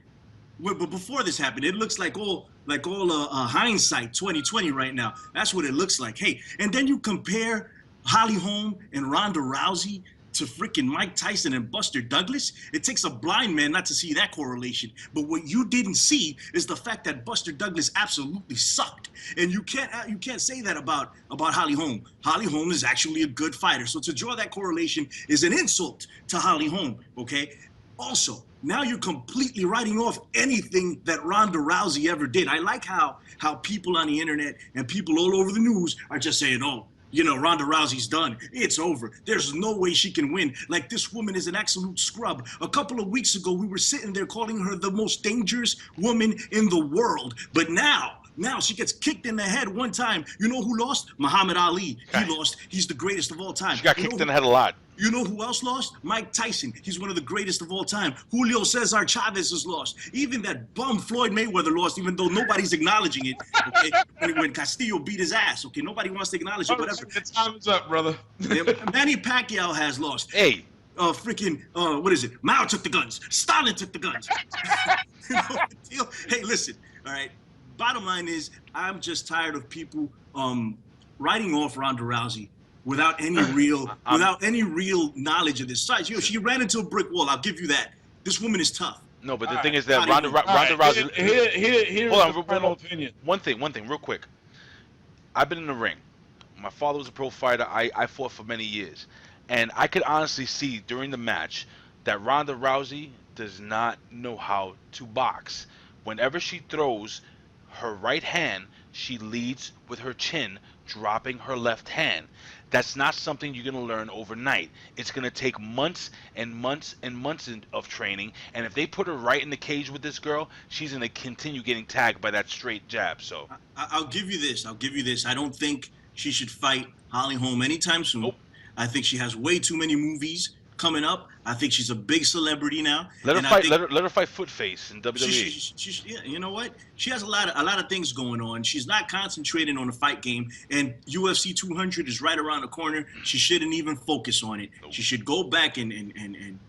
But before this happened, it looks like all hindsight 2020 right now. That's what it looks like. Hey, and then you compare Holly Holm and Ronda Rousey to freaking Mike Tyson and Buster Douglas. It takes a blind man not to see that correlation. But what you didn't see is the fact that Buster Douglas absolutely sucked. And you can't say that about Holly Holm. Holly Holm is actually a good fighter. So to draw that correlation is an insult to Holly Holm, okay? Also, now you're completely writing off anything that Ronda Rousey ever did. I like how people on the internet and people all over the news are just saying, Ronda Rousey's done. It's over. There's no way she can win. Like, this woman is an absolute scrub. A couple of weeks ago, we were sitting there calling her the most dangerous woman in the world. But now she gets kicked in the head one time. You know who lost? Muhammad Ali. He lost. He's the greatest of all time. She got kicked in the head a lot. You know who else lost? Mike Tyson. He's one of the greatest of all time. Julio Cesar Chavez has lost. Even that bum Floyd Mayweather lost, even though nobody's acknowledging it. Okay, when Castillo beat his ass. Okay, nobody wants to acknowledge it. Whatever. The time is up, brother. Manny Pacquiao has lost. Hey. What is it? Mao took the guns. Stalin took the guns. You know the deal? Hey, listen. All right. Bottom line is, I'm just tired of people writing off Ronda Rousey without any real knowledge of this size. She ran into a brick wall. I'll give you that. This woman is tough. No, but the thing is that Ronda Rousey. Here's the final opinion. One thing, real quick. I've been in the ring. My father was a pro fighter. I fought for many years, and I could honestly see during the match that Ronda Rousey does not know how to box. Whenever she throws her right hand, she leads with her chin, dropping her left hand. That's not something you're going to learn overnight. It's going to take months and months and months of training. And if they put her right in the cage with this girl, she's going to continue getting tagged by that straight jab. So I'll give you this. I don't think she should fight Holly Holm anytime soon. Nope. I think she has way too many movies coming up. I think she's a big celebrity now. Let her fight Footface in WWE. Yeah, you know what? She has a lot of things going on. She's not concentrating on the fight game, and UFC 200 is right around the corner. She shouldn't even focus on it. She should go back and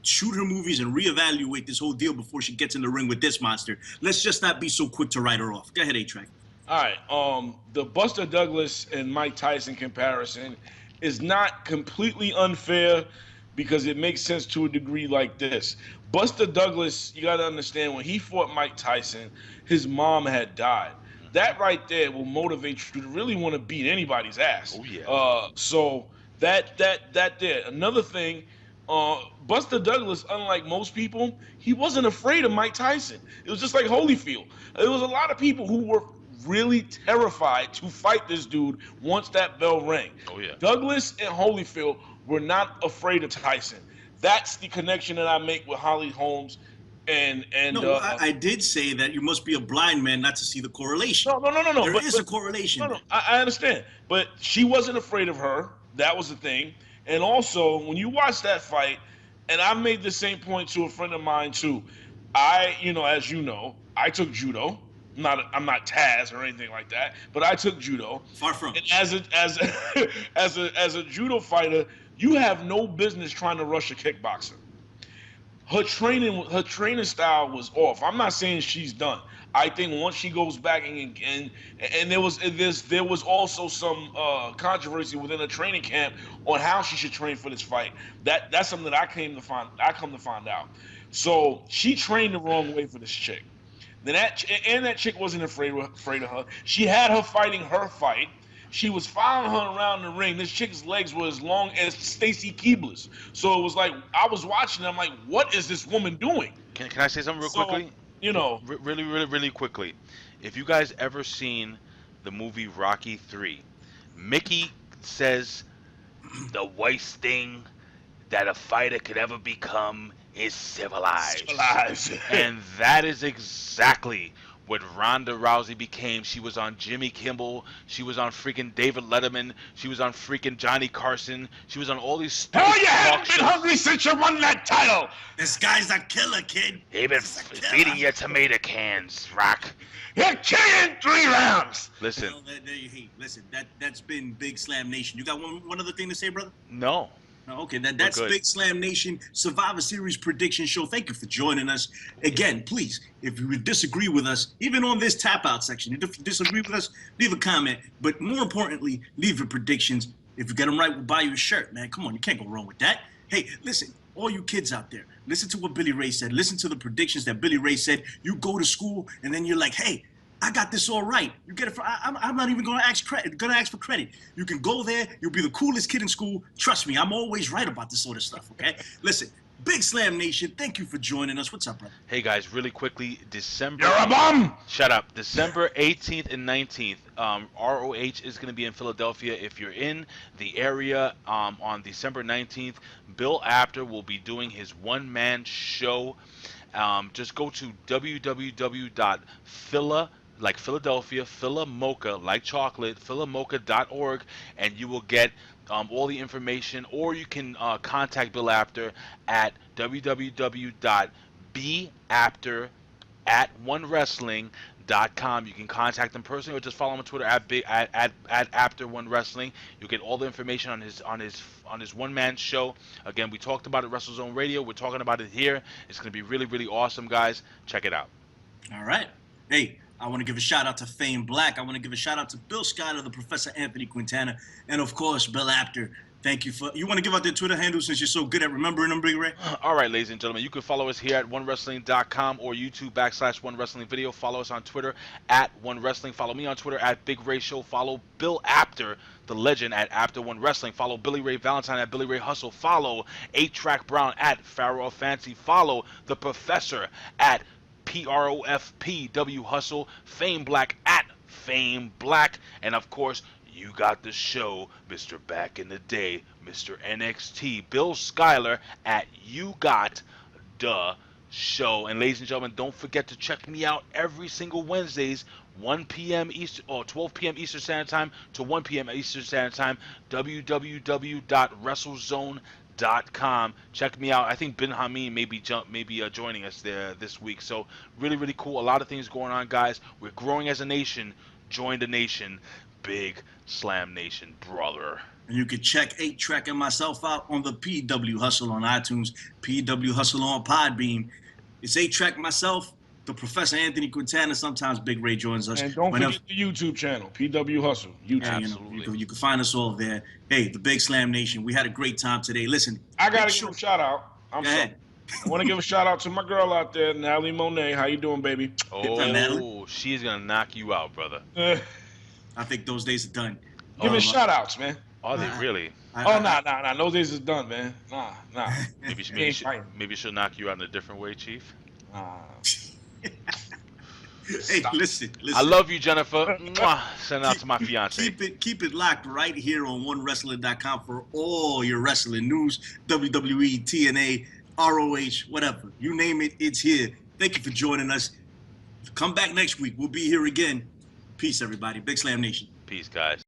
shoot her movies and reevaluate this whole deal before she gets in the ring with this monster. Let's just not be so quick to write her off. Go ahead, A-Track. All right. The Buster Douglas and Mike Tyson comparison is not completely unfair, because it makes sense to a degree like this. Buster Douglas, you got to understand, when he fought Mike Tyson, his mom had died. That right there will motivate you to really want to beat anybody's ass. Oh, yeah. So that there. Another thing, Buster Douglas, unlike most people, he wasn't afraid of Mike Tyson. It was just like Holyfield. There was a lot of people who were really terrified to fight this dude once that bell rang. Oh, yeah. Douglas and Holyfield were not afraid of Tyson. That's the connection that I make with Holly Holmes and No, I did say that you must be a blind man not to see the correlation. no. There is a correlation. No. I understand, but she wasn't afraid of her. That was the thing. And also, when you watch that fight, and I made the same point to a friend of mine too. As you know, I took judo. I'm not Taz or anything like that, but I took judo. Far from. And as a judo fighter, you have no business trying to rush a kickboxer. Her training style was off. I'm not saying she's done. I think once she goes back and there was also some controversy within the training camp on how she should train for this fight. That's something that I come to find out. So she trained the wrong way for this chick. Then that chick wasn't afraid of her. She had her fighting her fight. She was following her around the ring. This chick's legs were as long as Stacy Keibler's. So it was like I was watching. I'm like, what is this woman doing? Can I say something real quickly? Really quickly. If you guys ever seen the movie Rocky 3, Mickey says the worst thing that a fighter could ever become is civilized. And that is exactly what Ronda Rousey became. She was on Jimmy Kimmel. She was on freaking David Letterman. She was on freaking Johnny Carson. She was on all these stupid you haven't been hungry since you won that title. This guy's a killer, kid. They've been feeding you tomato cans, Rock. You're killing 3 rounds. Listen. Listen, that's been Big Slam Nation. You got one other thing to say, brother? No. Okay, that's Big Slam Nation Survivor Series prediction show. Thank you for joining us. Again, please, if you disagree with us, even on this tap out section, if you disagree with us, leave a comment. But more importantly, leave your predictions. If you get them right, we'll buy you a shirt, man. Come on, you can't go wrong with that. Hey, listen, all you kids out there, listen to what Billy Ray said. Listen to the predictions that Billy Ray said. You go to school, and then you're like, hey, I got this all right. You get it for, I'm not even gonna ask for credit. You can go there, you'll be the coolest kid in school. Trust me, I'm always right about this sort of stuff, okay? Listen, Big Slam Nation, thank you for joining us. What's up, brother? Hey guys, really quickly, December. You're a bum! Shut up. December 18th and 19th, ROH is going to be in Philadelphia. If you're in the area on December 19th, Bill Apter will be doing his one-man show. Just go to www.phila, like Philadelphia, Philamocha, like chocolate, philamocha.org, and you will get all the information, or you can contact Bill Apter at www.beapter@onewrestling.com. You can contact him personally, or just follow him on Twitter at Apter1Wrestling. You'll get all the information on his one-man show. Again, we talked about it WrestleZone Radio. We're talking about it here. It's going to be really, really awesome, guys. Check it out. All right. Hey, I want to give a shout out to Fame Black. I want to give a shout out to Bill Schuyler, the Professor Anthony Quintana, and of course, Bill Apter. Thank you for. You want to give out their Twitter handle since you're so good at remembering them, Big Ray? All right, ladies and gentlemen, you can follow us here at OneWrestling.com or YouTube /OneWrestlingVideo. Follow us on Twitter at OneWrestling. Follow me on Twitter at Big Ray Show. Follow Bill Apter, the legend, at Apter1Wrestling. Follow Billy Ray Valentine at Billy Ray Hustle. Follow 8-Track Brown at Pharaoh of Fancy. Follow the Professor at PROFPW Hustle. Fame Black at Fame Black. And of course, you got the show, Mr. Back in the Day, Mr. NXT, Bill Schuyler at You Got the Show. And ladies and gentlemen, don't forget to check me out every single Wednesdays, 1 p.m. Eastern, or 12 p.m. Eastern Standard Time to 1 p.m. Eastern Standard Time, www.wrestlezone.com. Check me out. I think Ben Hameen may be joining us there this week. So really, really cool. A lot of things going on, guys. We're growing as a nation. Join the nation. Big Slam Nation, brother. And you can check 8-Track and myself out on the PW Hustle on iTunes, PW Hustle on Podbean. It's 8-Track, myself, the Professor Anthony Quintana. Sometimes Big Ray joins us. And don't forget the YouTube channel, PW Hustle. YouTube. Yeah, you can find us all there. Hey, the Big Slam Nation, we had a great time today. Listen, I got to give a shout out. I'm sorry. I want to give a shout out to my girl out there, Natalie Monet. How you doing, baby? Oh, she's going to knock you out, brother. I think those days are done. Give me shout outs, man. Are they really? Nah. Those days is done, man. Nah. Maybe she'll knock you out in a different way, Chief. Hey, listen. I love you, Jennifer. Mwah. Send out to my fiance. Keep it locked right here on OneWrestling.com for all your wrestling news. WWE, TNA, ROH, whatever. You name it, it's here. Thank you for joining us. Come back next week. We'll be here again. Peace, everybody. Big Slam Nation. Peace, guys.